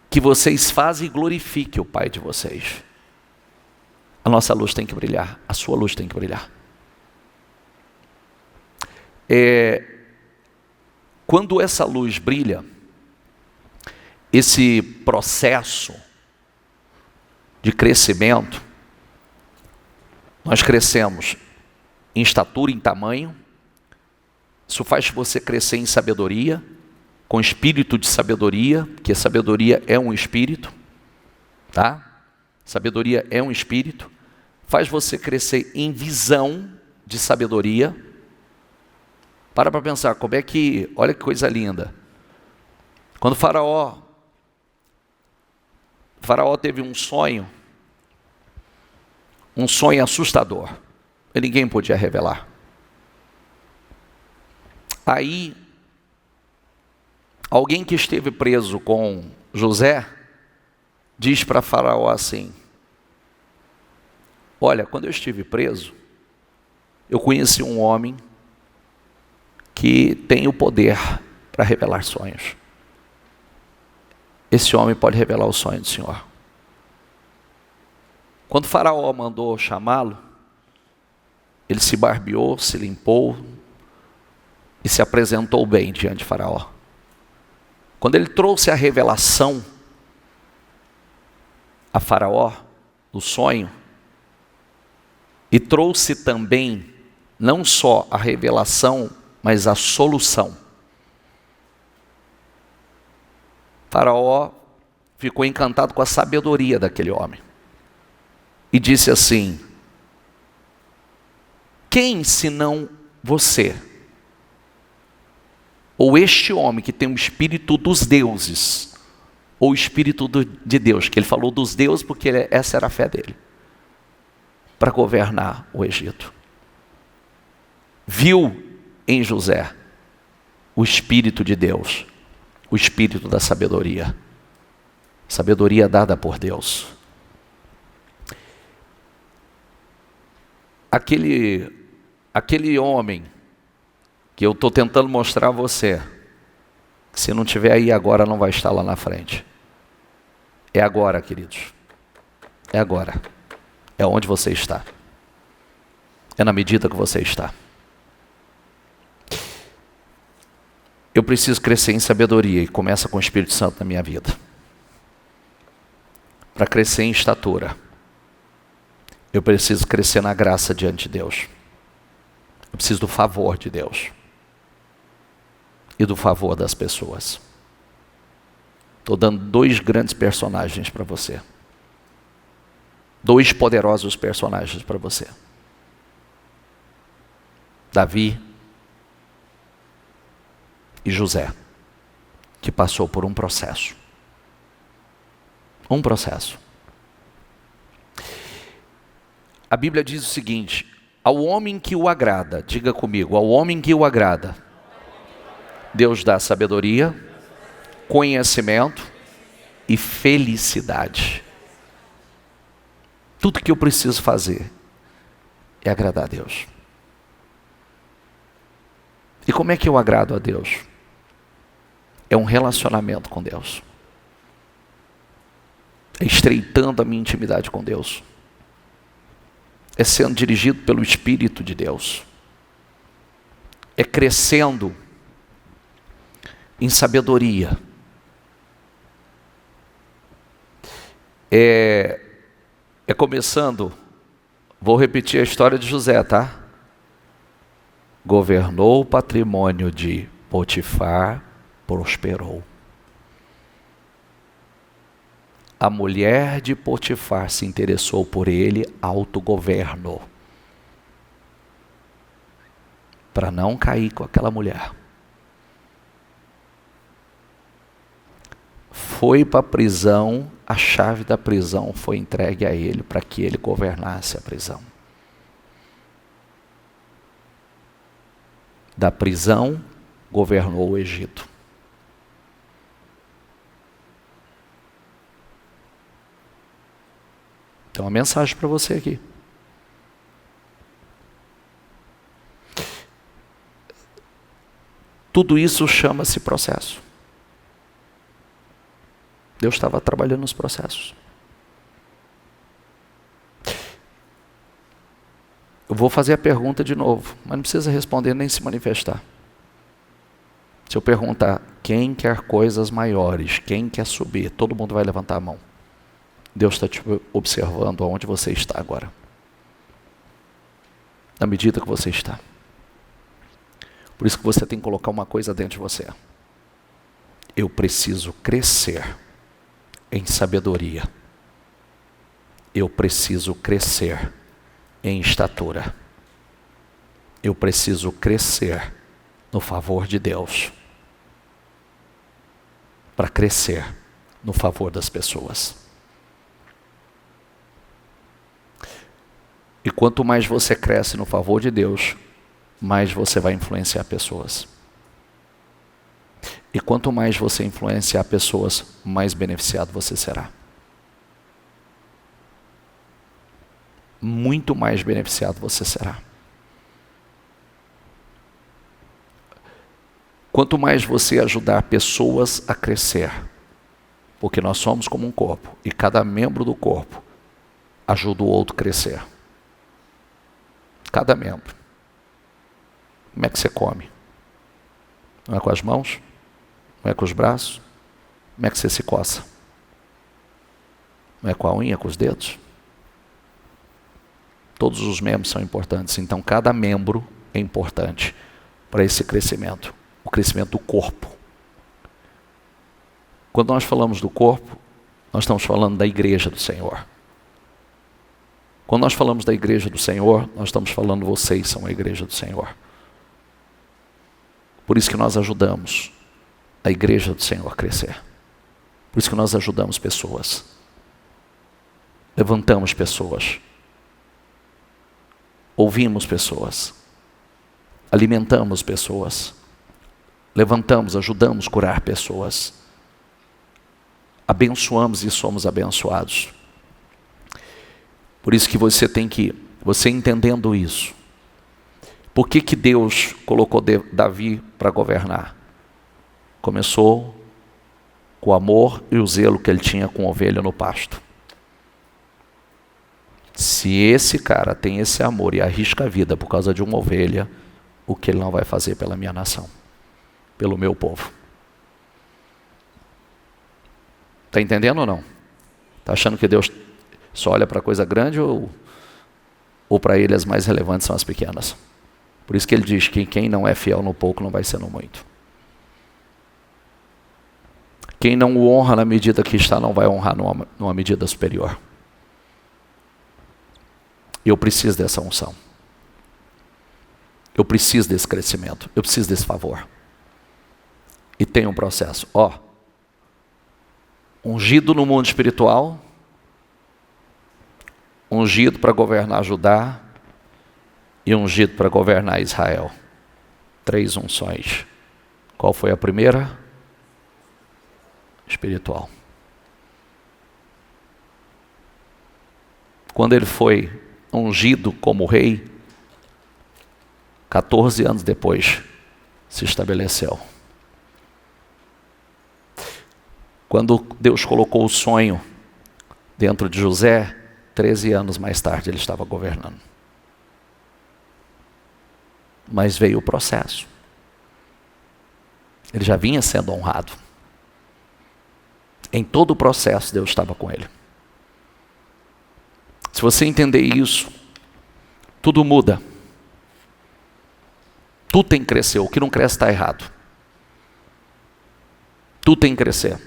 que vocês fazem e glorifiquem o Pai de vocês. A nossa luz tem que brilhar, a sua luz tem que brilhar. Quando essa luz brilha, esse processo de crescimento, nós crescemos em estatura, em tamanho. Isso faz você crescer em sabedoria, com espírito de sabedoria, porque sabedoria é um espírito, tá? Sabedoria é um espírito. Faz você crescer em visão de sabedoria. Para pensar, como é que, olha que coisa linda. Quando Faraó teve um sonho assustador, e ninguém podia revelar. Aí, alguém que esteve preso com José, diz para Faraó assim: olha, quando eu estive preso, eu conheci um homem que tem o poder para revelar sonhos. Esse homem pode revelar o sonho do Senhor. Quando Faraó mandou chamá-lo, ele se barbeou, se limpou e se apresentou bem diante de Faraó. Quando ele trouxe a revelação a Faraó, o sonho, e trouxe também não só a revelação, mas a solução, Faraó ficou encantado com a sabedoria daquele homem e disse assim: quem senão você, ou este homem que tem o espírito dos deuses, ou o espírito de Deus, que ele falou dos deuses porque essa era a fé dele, para governar o Egito, viu em José o espírito de Deus, o espírito da sabedoria, sabedoria dada por Deus. Aquele homem que eu estou tentando mostrar a você, que se não tiver aí agora não vai estar lá na frente. É agora, queridos. É agora. É onde você está. É na medida que você está. Eu preciso crescer em sabedoria e começa com o Espírito Santo na minha vida. Para crescer em estatura, eu preciso crescer na graça diante de Deus. Eu preciso do favor de Deus e do favor das pessoas. Estou dando 2 grandes personagens para você. 2 poderosos personagens para você. Davi e José, que passou por um processo. Um processo. A Bíblia diz o seguinte: ao homem que o agrada, diga comigo, ao homem que o agrada, Deus dá sabedoria, conhecimento e felicidade. Tudo que eu preciso fazer é agradar a Deus. E como é que eu agrado a Deus? É um relacionamento com Deus. É estreitando a minha intimidade com Deus. É sendo dirigido pelo Espírito de Deus. É crescendo em sabedoria. É começando, vou repetir a história de José, tá? Governou o patrimônio de Potifar, prosperou. A mulher de Potifar se interessou por ele, autogoverno, para não cair com aquela mulher. Foi para a prisão, a chave da prisão foi entregue a ele para que ele governasse a prisão. Da prisão, governou o Egito. tenho uma mensagem para você aqui. Tudo isso chama-se processo. Deus estava trabalhando nos processos. Eu vou fazer a pergunta de novo, mas não precisa responder nem se manifestar. Se eu perguntar, quem quer coisas maiores, quem quer subir, todo mundo vai levantar a mão. Deus está te observando aonde você está agora. Na medida que você está. Por isso que você tem que colocar uma coisa dentro de você. Eu preciso crescer em sabedoria. Eu preciso crescer em estatura. Eu preciso crescer no favor de Deus. Para crescer no favor das pessoas. E quanto mais você cresce no favor de Deus, mais você vai influenciar pessoas. E quanto mais você influenciar pessoas, mais beneficiado você será. Muito mais beneficiado você será. Quanto mais você ajudar pessoas a crescer, porque nós somos como um corpo, e cada membro do corpo ajuda o outro a crescer. Cada membro. Como é que você come? Não é com as mãos? Não é com os braços? Como é que você se coça? Não é com a unha, com os dedos? Todos os membros são importantes, então cada membro é importante para esse crescimento, o crescimento do corpo. Quando nós falamos do corpo, nós estamos falando da igreja do Senhor. Quando nós falamos da igreja do Senhor, nós estamos falando vocês são a igreja do Senhor. Por isso que nós ajudamos a igreja do Senhor a crescer. Por isso que nós ajudamos pessoas. Levantamos pessoas. Ouvimos pessoas. Alimentamos pessoas. Levantamos, ajudamos a curar pessoas. Abençoamos e somos abençoados. Por isso que você entendendo isso. Por que Deus colocou Davi para governar? Começou com o amor e o zelo que ele tinha com a ovelha no pasto. Se esse cara tem esse amor e arrisca a vida por causa de uma ovelha, o que ele não vai fazer pela minha nação? Pelo meu povo? Está entendendo ou não? Está achando que Deus só olha para coisa grande ou para ele as mais relevantes são as pequenas? Por isso que ele diz que quem não é fiel no pouco não vai ser no muito. Quem não o honra na medida que está não vai honrar numa medida superior. Eu preciso dessa unção. Eu preciso desse crescimento. Eu preciso desse favor. E tem um processo. Ungido no mundo espiritual, ungido para governar Judá e ungido para governar Israel. 3 unções. Qual foi a primeira? Espiritual. Quando ele foi ungido como rei, 14 anos depois se estabeleceu. Quando Deus colocou o sonho dentro de José, 13 anos mais tarde ele estava governando. Mas veio o processo. Ele já vinha sendo honrado. Em todo o processo Deus estava com ele. Se você entender isso, tudo muda. Tudo tem que crescer. O que não cresce está errado. Tudo tem que crescer.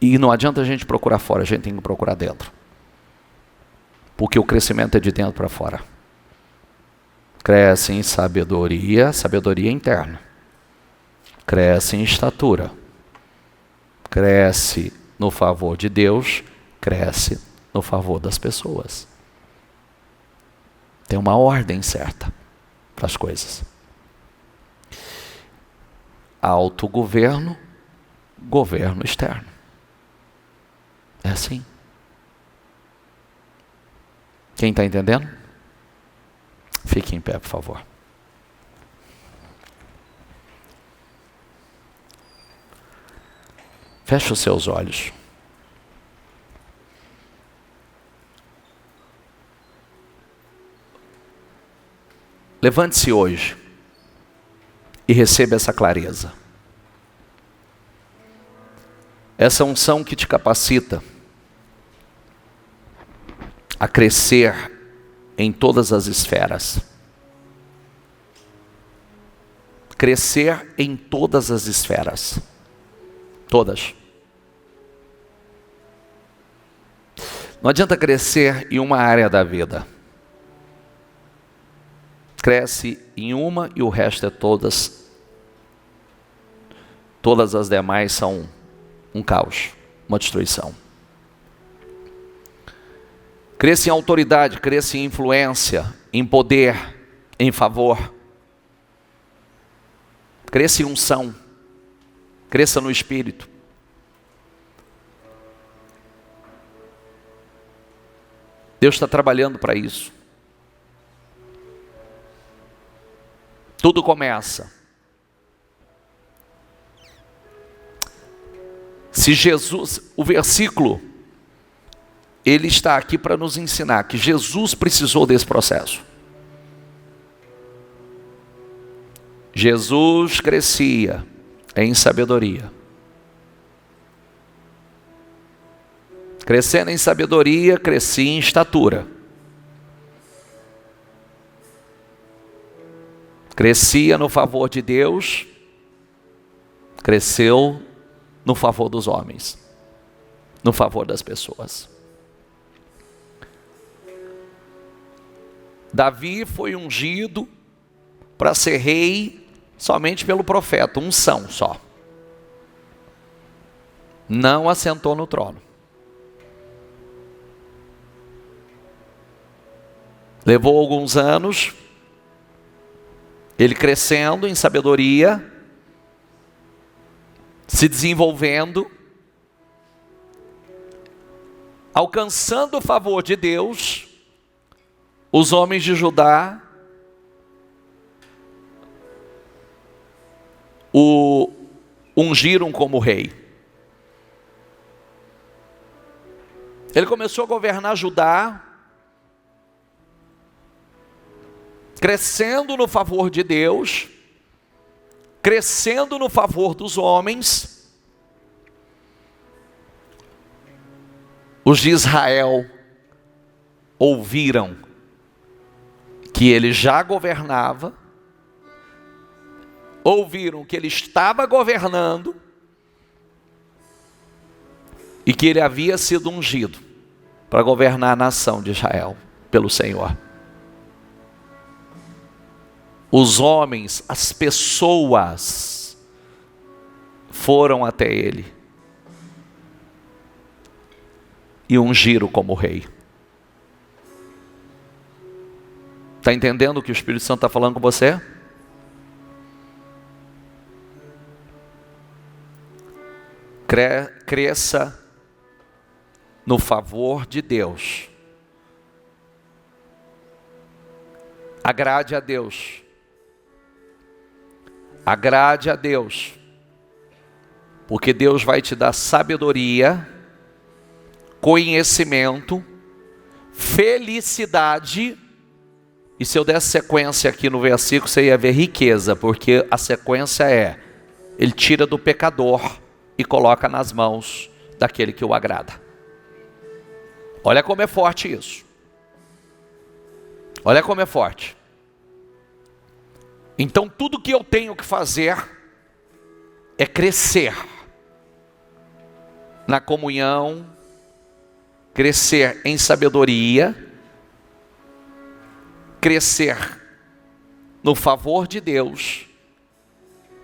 E não adianta a gente procurar fora, a gente tem que procurar dentro. Porque o crescimento é de dentro para fora. Cresce em sabedoria, sabedoria interna. Cresce em estatura. Cresce no favor de Deus, cresce no favor das pessoas. Tem uma ordem certa para as coisas. Autogoverno, governo externo. É assim. Quem está entendendo? Fique em pé, por favor. Feche os seus olhos. Levante-se hoje e receba essa clareza. Essa unção que te capacita a crescer em todas as esferas. Crescer em todas as esferas. Todas. Não adianta crescer em uma área da vida. Cresce em uma e o resto é todas. Todas as demais são um caos, uma destruição. Cresça em autoridade, cresça em influência, em poder, em favor. Cresça em unção, cresça no Espírito. Deus está trabalhando para isso. Tudo começa. Se Jesus, o versículo, ele está aqui para nos ensinar que Jesus precisou desse processo. Jesus crescia em sabedoria. Crescendo em sabedoria, crescia em estatura. Crescia no favor de Deus, cresceu no favor dos homens, no favor das pessoas. Davi foi ungido para ser rei somente pelo profeta, unção só. Não assentou no trono. Levou alguns anos, ele crescendo em sabedoria, se desenvolvendo, alcançando o favor de Deus. Os homens de Judá o ungiram como rei. Ele começou a governar Judá, crescendo no favor de Deus, crescendo no favor dos homens. Os de Israel ouviram que ele já governava, ouviram que ele estava governando e que ele havia sido ungido para governar a nação de Israel pelo Senhor. Os homens, as pessoas foram até ele e ungiram como rei. Está entendendo o que o Espírito Santo está falando com você? Cresça no favor de Deus. Agrade a Deus. Agrade a Deus. Porque Deus vai te dar sabedoria, conhecimento, felicidade. E se eu desse sequência aqui no versículo, você ia ver riqueza, porque a sequência é: ele tira do pecador e coloca nas mãos daquele que o agrada. Olha como é forte isso. Olha como é forte. Então tudo que eu tenho que fazer é crescer na comunhão, crescer em sabedoria, crescer no favor de Deus,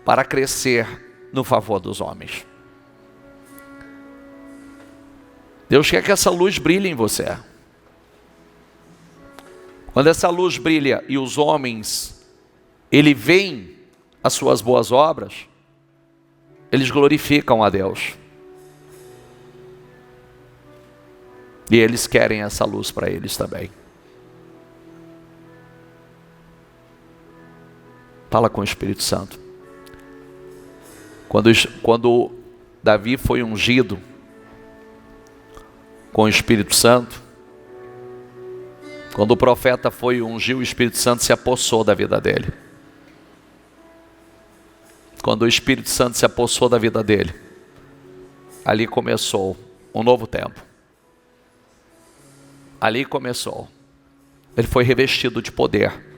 para crescer no favor dos homens. Deus quer que essa luz brilhe em você. Quando essa luz brilha e os homens, ele vê as suas boas obras, eles glorificam a Deus. E eles querem essa luz para eles também. Fala com o Espírito Santo. Quando Davi foi ungido com o Espírito Santo, quando o profeta foi ungir, o Espírito Santo se apossou da vida dele. Quando o Espírito Santo se apossou da vida dele, ali começou um novo tempo. Ali começou. Ele foi revestido de poder.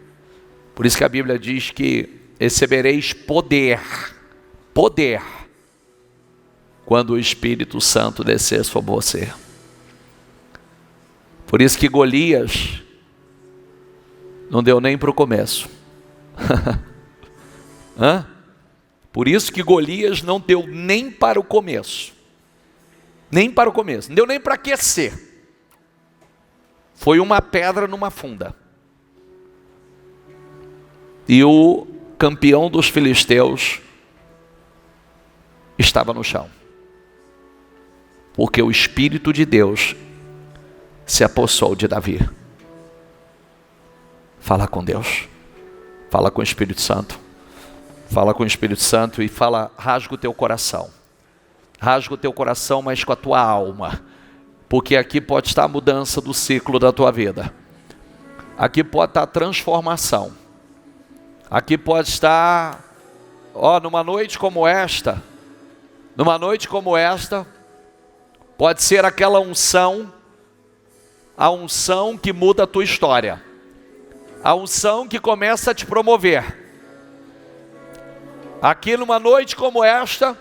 Por isso que a Bíblia diz que recebereis poder, quando o Espírito Santo descer sobre você. Por isso que Golias não deu nem para o começo. Por isso que Golias não deu nem para o começo. Nem para o começo, não deu nem para aquecer. Foi uma pedra numa funda. E o campeão dos filisteus estava no chão. Porque o Espírito de Deus se apossou de Davi. Fala com Deus. Fala com o Espírito Santo. Fala com o Espírito Santo e fala, rasga o teu coração. Rasga o teu coração, mas com a tua alma. Porque aqui pode estar a mudança do ciclo da tua vida. Aqui pode estar a transformação. Aqui pode estar, numa noite como esta, pode ser aquela unção, a unção que muda a tua história. A unção que começa a te promover. Aqui numa noite como esta,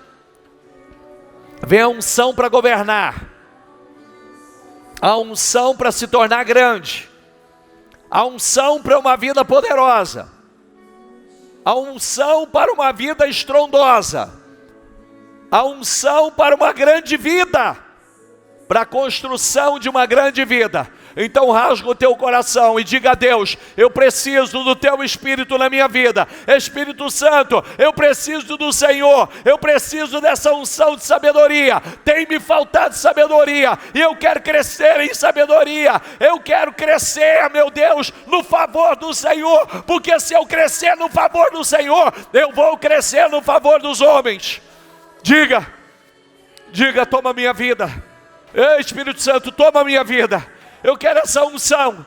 vem a unção para governar. A unção para se tornar grande. A unção para uma vida poderosa. A unção para uma vida estrondosa. A unção para uma grande vida. Para a construção de uma grande vida. Então rasga o teu coração e diga a Deus, eu preciso do teu Espírito na minha vida. Espírito Santo, eu preciso do Senhor. Eu preciso dessa unção de sabedoria. Tem me faltado sabedoria e eu quero crescer em sabedoria. Eu quero crescer, meu Deus, no favor do Senhor. Porque se eu crescer no favor do Senhor, eu vou crescer no favor dos homens. Diga, toma minha vida. Ei, Espírito Santo, toma minha vida. Eu quero essa unção.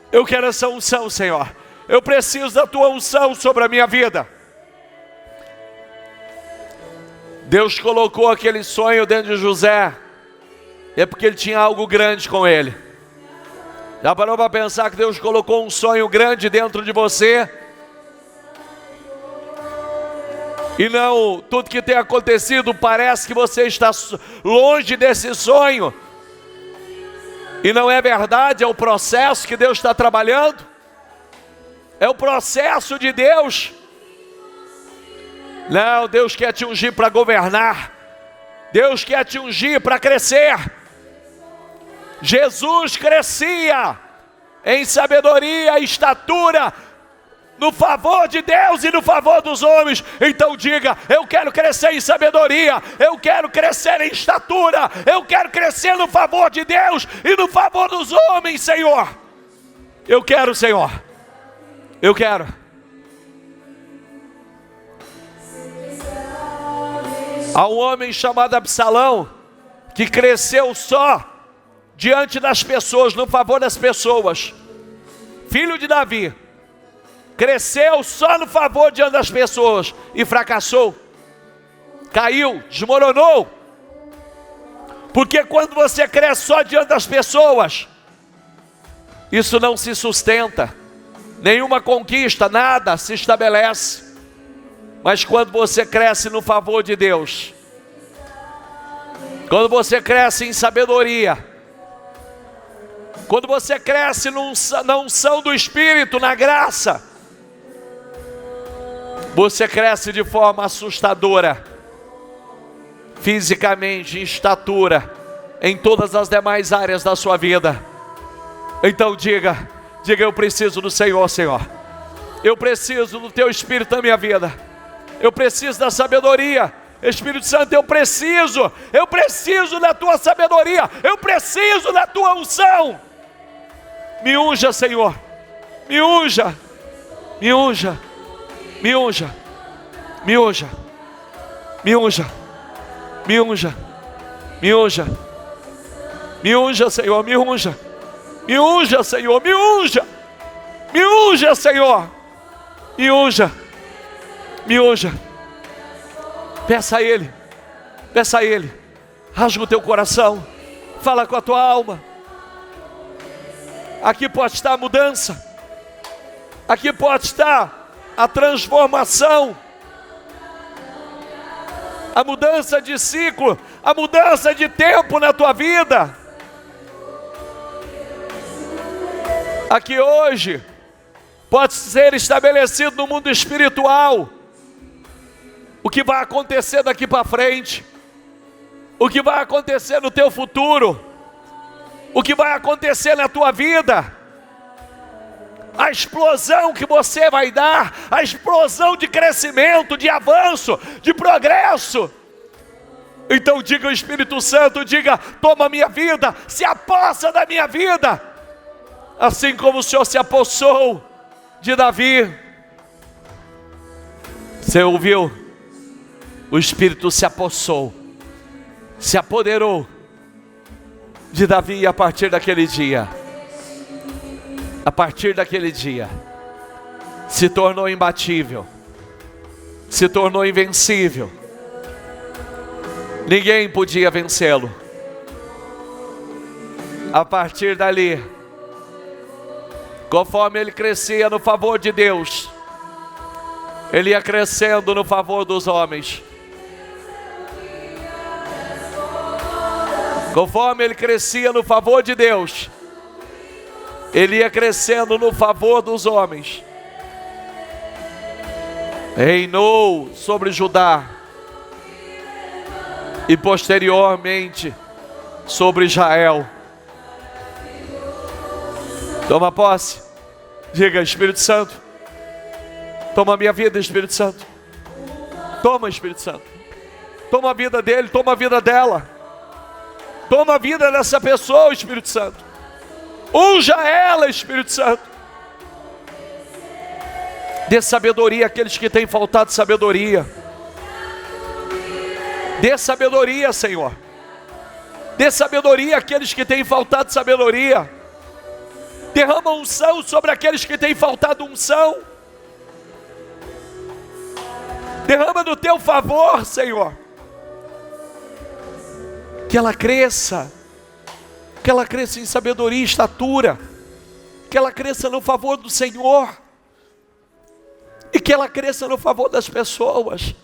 Eu quero essa unção, Senhor. Eu preciso da tua unção sobre a minha vida. Deus colocou aquele sonho dentro de José. É porque ele tinha algo grande com ele. Já parou para pensar que Deus colocou um sonho grande dentro de você? E não, tudo que tem acontecido parece que você está longe desse sonho. E não é verdade, é o processo que Deus está trabalhando. É o processo de Deus. Não, Deus quer te ungir para governar. Deus quer te ungir para crescer. Jesus crescia em sabedoria e estatura, no favor de Deus e no favor dos homens. Então diga, eu quero crescer em sabedoria, eu quero crescer em estatura, eu quero crescer no favor de Deus e no favor dos homens, Senhor. Eu quero, Senhor. Eu quero. Há um homem chamado Absalão, que cresceu só diante das pessoas, no favor das pessoas. Filho de Davi. Cresceu só no favor diante das pessoas e fracassou, caiu, desmoronou. Porque quando você cresce só diante das pessoas, isso não se sustenta, nenhuma conquista, nada se estabelece. Mas quando você cresce no favor de Deus, quando você cresce em sabedoria, quando você cresce na unção do Espírito, na graça, você cresce de forma assustadora, fisicamente, em estatura, em todas as demais áreas da sua vida. Então diga, eu preciso do Senhor, Senhor. Eu preciso do teu Espírito na minha vida. Eu preciso da sabedoria. Espírito Santo, eu preciso da tua sabedoria. Eu preciso da tua unção. Me unja, Senhor. Me unja. Me unja. Me unja, me unja, me unja, me unja, me unja, me unja, Senhor, me unja, me unja, Senhor, me unja, me unja, Senhor, me unja, me unja. Peça a Ele, peça a Ele, rasga o teu coração, fala com a tua alma. Aqui pode estar a mudança, aqui pode estar a transformação, a mudança de ciclo, a mudança de tempo na tua vida. Aqui hoje pode ser estabelecido no mundo espiritual o que vai acontecer daqui para frente, o que vai acontecer no teu futuro, o que vai acontecer na tua vida, a explosão que você vai dar, a explosão de crescimento, de avanço, de progresso. Então diga ao Espírito Santo, diga: toma a minha vida, se apossa da minha vida, assim como o Senhor se apossou de Davi. Você ouviu? O Espírito se apossou, se apoderou de Davi, e a partir daquele dia, se tornou imbatível, se tornou invencível. Ninguém podia vencê-lo. A partir dali, conforme ele crescia no favor de Deus, ele ia crescendo no favor dos homens. Conforme ele crescia no favor de Deus, ele ia crescendo no favor dos homens. Reinou sobre Judá e posteriormente sobre Israel. Toma posse. Diga: Espírito Santo, toma a minha vida, Espírito Santo. Toma, Espírito Santo. Toma a vida dele, toma a vida dela. Toma a vida dessa pessoa, Espírito Santo. Unja ela, Espírito Santo. Dê sabedoria àqueles que têm faltado sabedoria. Dê sabedoria, Senhor. Dê sabedoria àqueles que têm faltado sabedoria. Derrama unção sobre aqueles que têm faltado unção. Derrama do teu favor, Senhor. Que ela cresça em sabedoria e estatura, que ela cresça no favor do Senhor, e que ela cresça no favor das pessoas.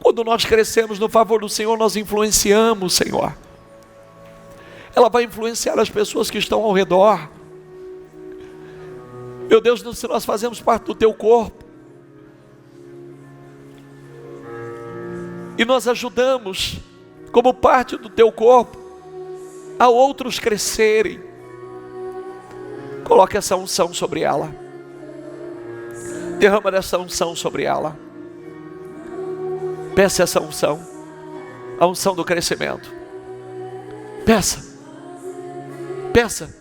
Quando nós crescemos no favor do Senhor, nós influenciamos, Senhor. Ela vai influenciar as pessoas que estão ao redor. Meu Deus, se nós fazemos parte do teu corpo, e nós ajudamos, como parte do teu corpo, a outros crescerem, coloque essa unção sobre ela. Derrama dessa unção sobre ela. Peça essa unção, a unção do crescimento. Peça, peça,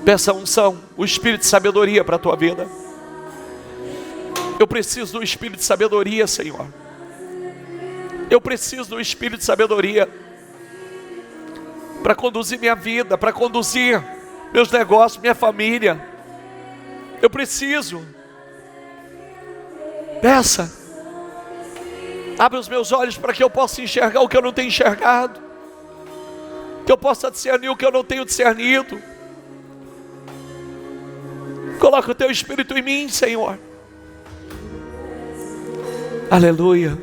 peça a unção, o espírito de sabedoria para a tua vida. Eu preciso do espírito de sabedoria, Senhor. Eu preciso do espírito de sabedoria para conduzir minha vida, para conduzir meus negócios, minha família. Eu preciso. Peça. Abre os meus olhos para que eu possa enxergar o que eu não tenho enxergado, que eu possa discernir o que eu não tenho discernido. Coloca o teu espírito em mim, Senhor. Aleluia.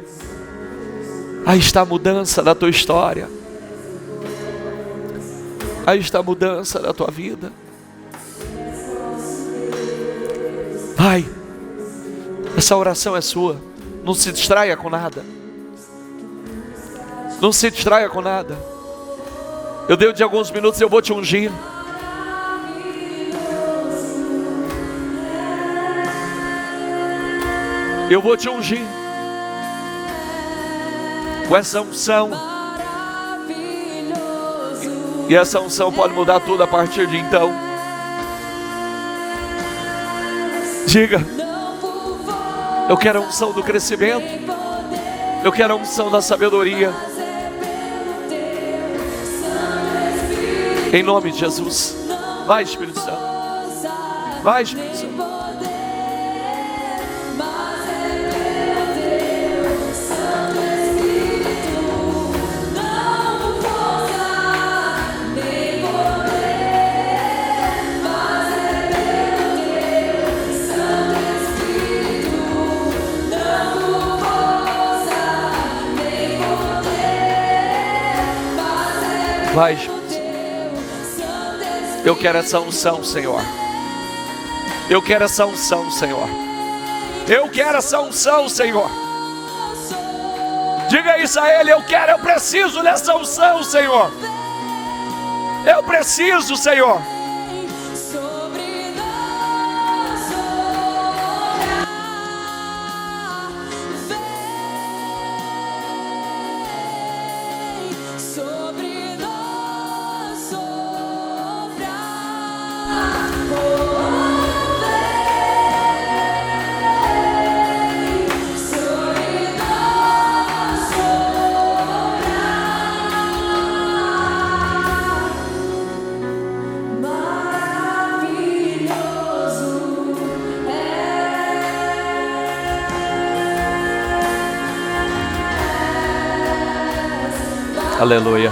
Aí está a mudança da tua história. Aí está a mudança da tua vida. Vai. Essa oração é sua. Não se distraia com nada. Não se distraia com nada. Eu dei de alguns minutos, eu vou te ungir. Eu vou te ungir com essa unção. E essa unção pode mudar tudo a partir de então. Diga: eu quero a unção do crescimento, eu quero a unção da sabedoria. Em nome de Jesus. Vai, Espírito Santo. Vai, Espírito Santo. Vai, Espírito. Eu quero essa unção, Senhor. Eu quero essa unção, Senhor. Eu quero essa unção, Senhor. Diga isso a Ele: eu quero, eu preciso dessa unção, Senhor. Eu preciso, Senhor. Aleluia.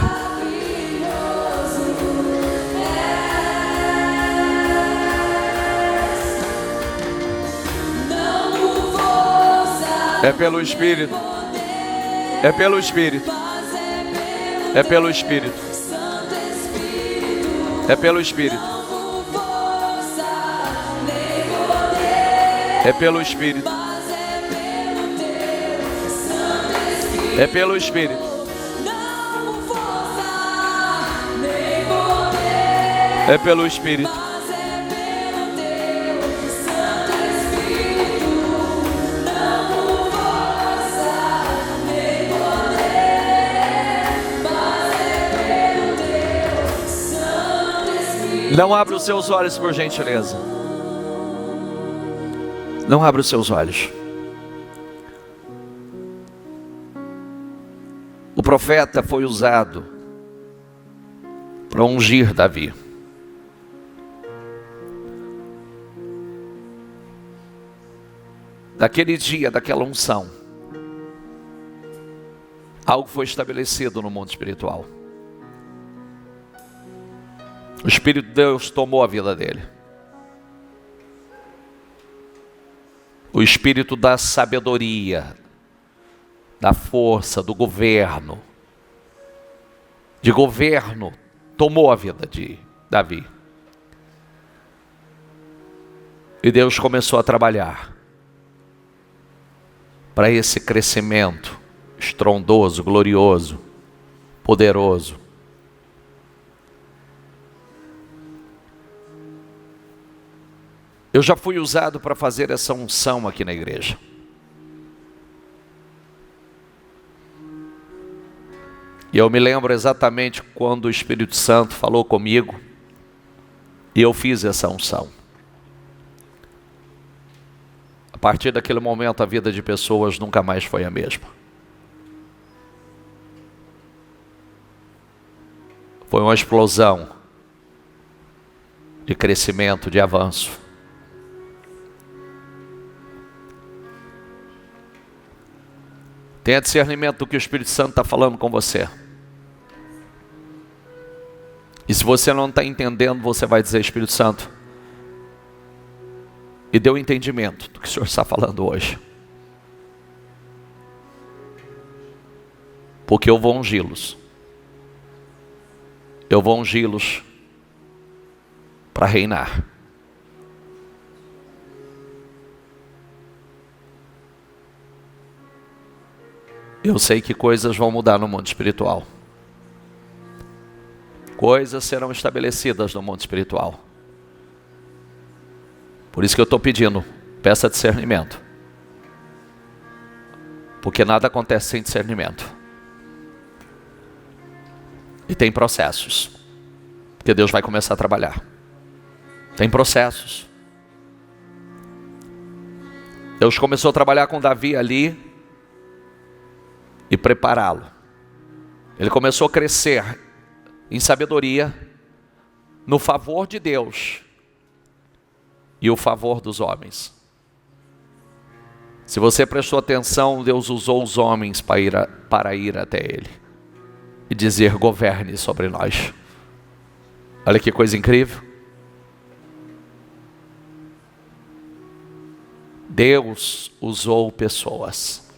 É pelo Espírito. É pelo Espírito. É pelo Espírito. É pelo Espírito. É pelo Espírito. É pelo Espírito. É pelo Espírito. Não abra os seus olhos, por gentileza. Não abra os seus olhos. O profeta foi usado para ungir Davi. Daquele dia, daquela unção, algo foi estabelecido no mundo espiritual. O Espírito de Deus tomou a vida dele. O Espírito da sabedoria, da força, do governo, tomou a vida de Davi. E Deus começou a trabalhar para esse crescimento estrondoso, glorioso, poderoso. Eu já fui usado para fazer essa unção aqui na igreja. E eu me lembro exatamente quando o Espírito Santo falou comigo e eu fiz essa unção. A partir daquele momento, a vida de pessoas nunca mais foi a mesma. Foi uma explosão de crescimento, de avanço. Tenha discernimento do que o Espírito Santo está falando com você. E se você não está entendendo, você vai dizer: Espírito Santo, e deu entendimento do que o Senhor está falando hoje. Porque eu vou ungí-los. Eu vou ungí-los para reinar. Eu sei que coisas vão mudar no mundo espiritual. Coisas serão estabelecidas no mundo espiritual. Por isso que eu estou pedindo, peça discernimento. Porque nada acontece sem discernimento. E tem processos. Porque Deus vai começar a trabalhar. Tem processos. Deus começou a trabalhar com Davi ali e prepará-lo. Ele começou a crescer em sabedoria, no favor de Deus e o favor dos homens. Se você prestou atenção, Deus usou os homens para ir até ele e dizer: governe sobre nós. Olha que coisa incrível. Deus usou pessoas.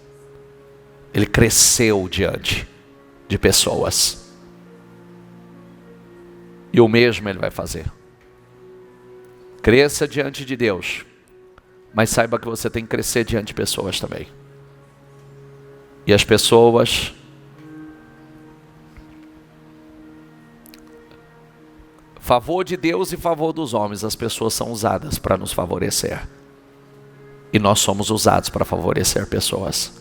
Ele cresceu diante de pessoas. E o mesmo Ele vai fazer. Cresça diante de Deus, mas saiba que você tem que crescer diante de pessoas também. E as pessoas favor de Deus e favor dos homens, as pessoas são usadas para nos favorecer. E nós somos usados para favorecer pessoas.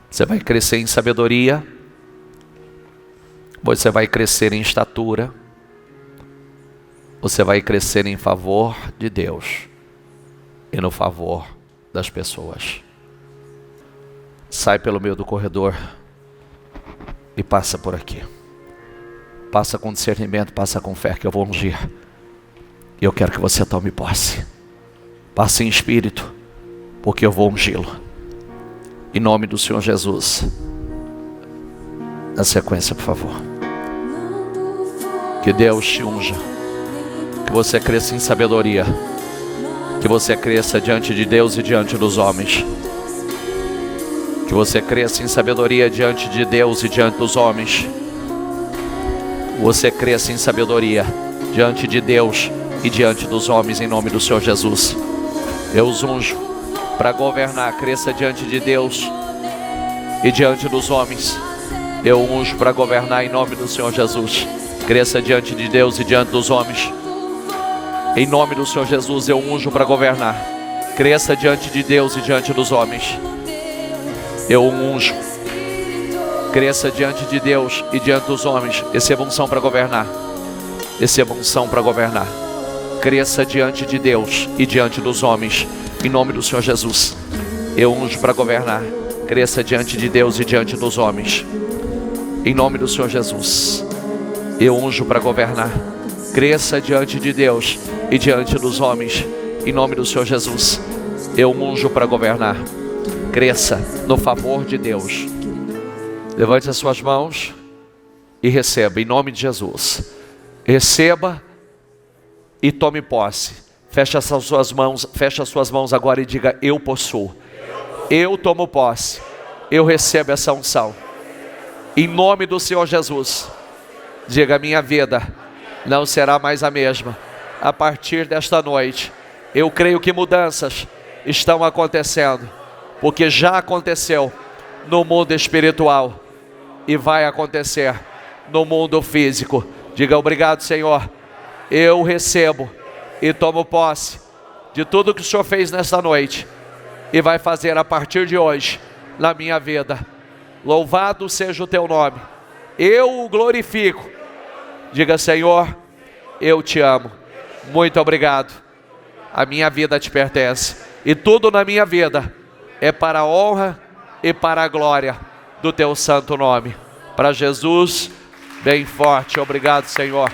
Você vai crescer em sabedoria, você vai crescer em estatura, você vai crescer em favor de Deus e no favor das pessoas. Sai pelo meio do corredor e passa por aqui. Passa com discernimento, passa com fé, que eu vou ungir. E eu quero que você tome posse. Passe em espírito, porque eu vou ungí-lo. Em nome do Senhor Jesus. Na sequência, por favor. Que Deus te unja. Que você cresça em sabedoria. Que você cresça diante de Deus e diante dos homens. Que você cresça em sabedoria diante de Deus e diante dos homens. Você cresça em sabedoria diante de Deus e diante dos homens, em nome do Senhor Jesus. Eu os unjo para governar. Cresça diante de Deus e diante dos homens. Eu unjo para governar em nome do Senhor Jesus. Cresça diante de Deus e diante dos homens. Em nome do Senhor Jesus, eu unjo para governar. Cresça diante de Deus e diante dos homens. Eu unjo. Cresça diante de Deus e diante dos homens. Receba unção para governar. Receba unção para governar. Cresça diante de Deus e diante dos homens. Em nome do Senhor Jesus. Eu unjo para governar. Cresça diante de Deus e diante dos homens. Em nome do Senhor Jesus. Eu unjo para governar. Cresça diante de Deus e diante dos homens. Em nome do Senhor Jesus. Eu unjo para governar. Cresça no favor de Deus. Levante as suas mãos e receba, em nome de Jesus. Receba e tome posse. Feche as suas mãos agora e diga: eu possuo. Eu tomo posse. Eu recebo essa unção. Em nome do Senhor Jesus. Diga: minha vida não será mais a mesma. A partir desta noite, eu creio que mudanças estão acontecendo, porque já aconteceu no mundo espiritual e vai acontecer no mundo físico. Diga: obrigado, Senhor. Eu recebo e tomo posse de tudo que o Senhor fez nesta noite e vai fazer a partir de hoje na minha vida. Louvado seja o teu nome. Eu o glorifico. Diga: Senhor, eu te amo. Muito obrigado. A minha vida te pertence e tudo na minha vida é para a honra e para a glória do teu santo nome. Para Jesus, bem forte. Obrigado, Senhor.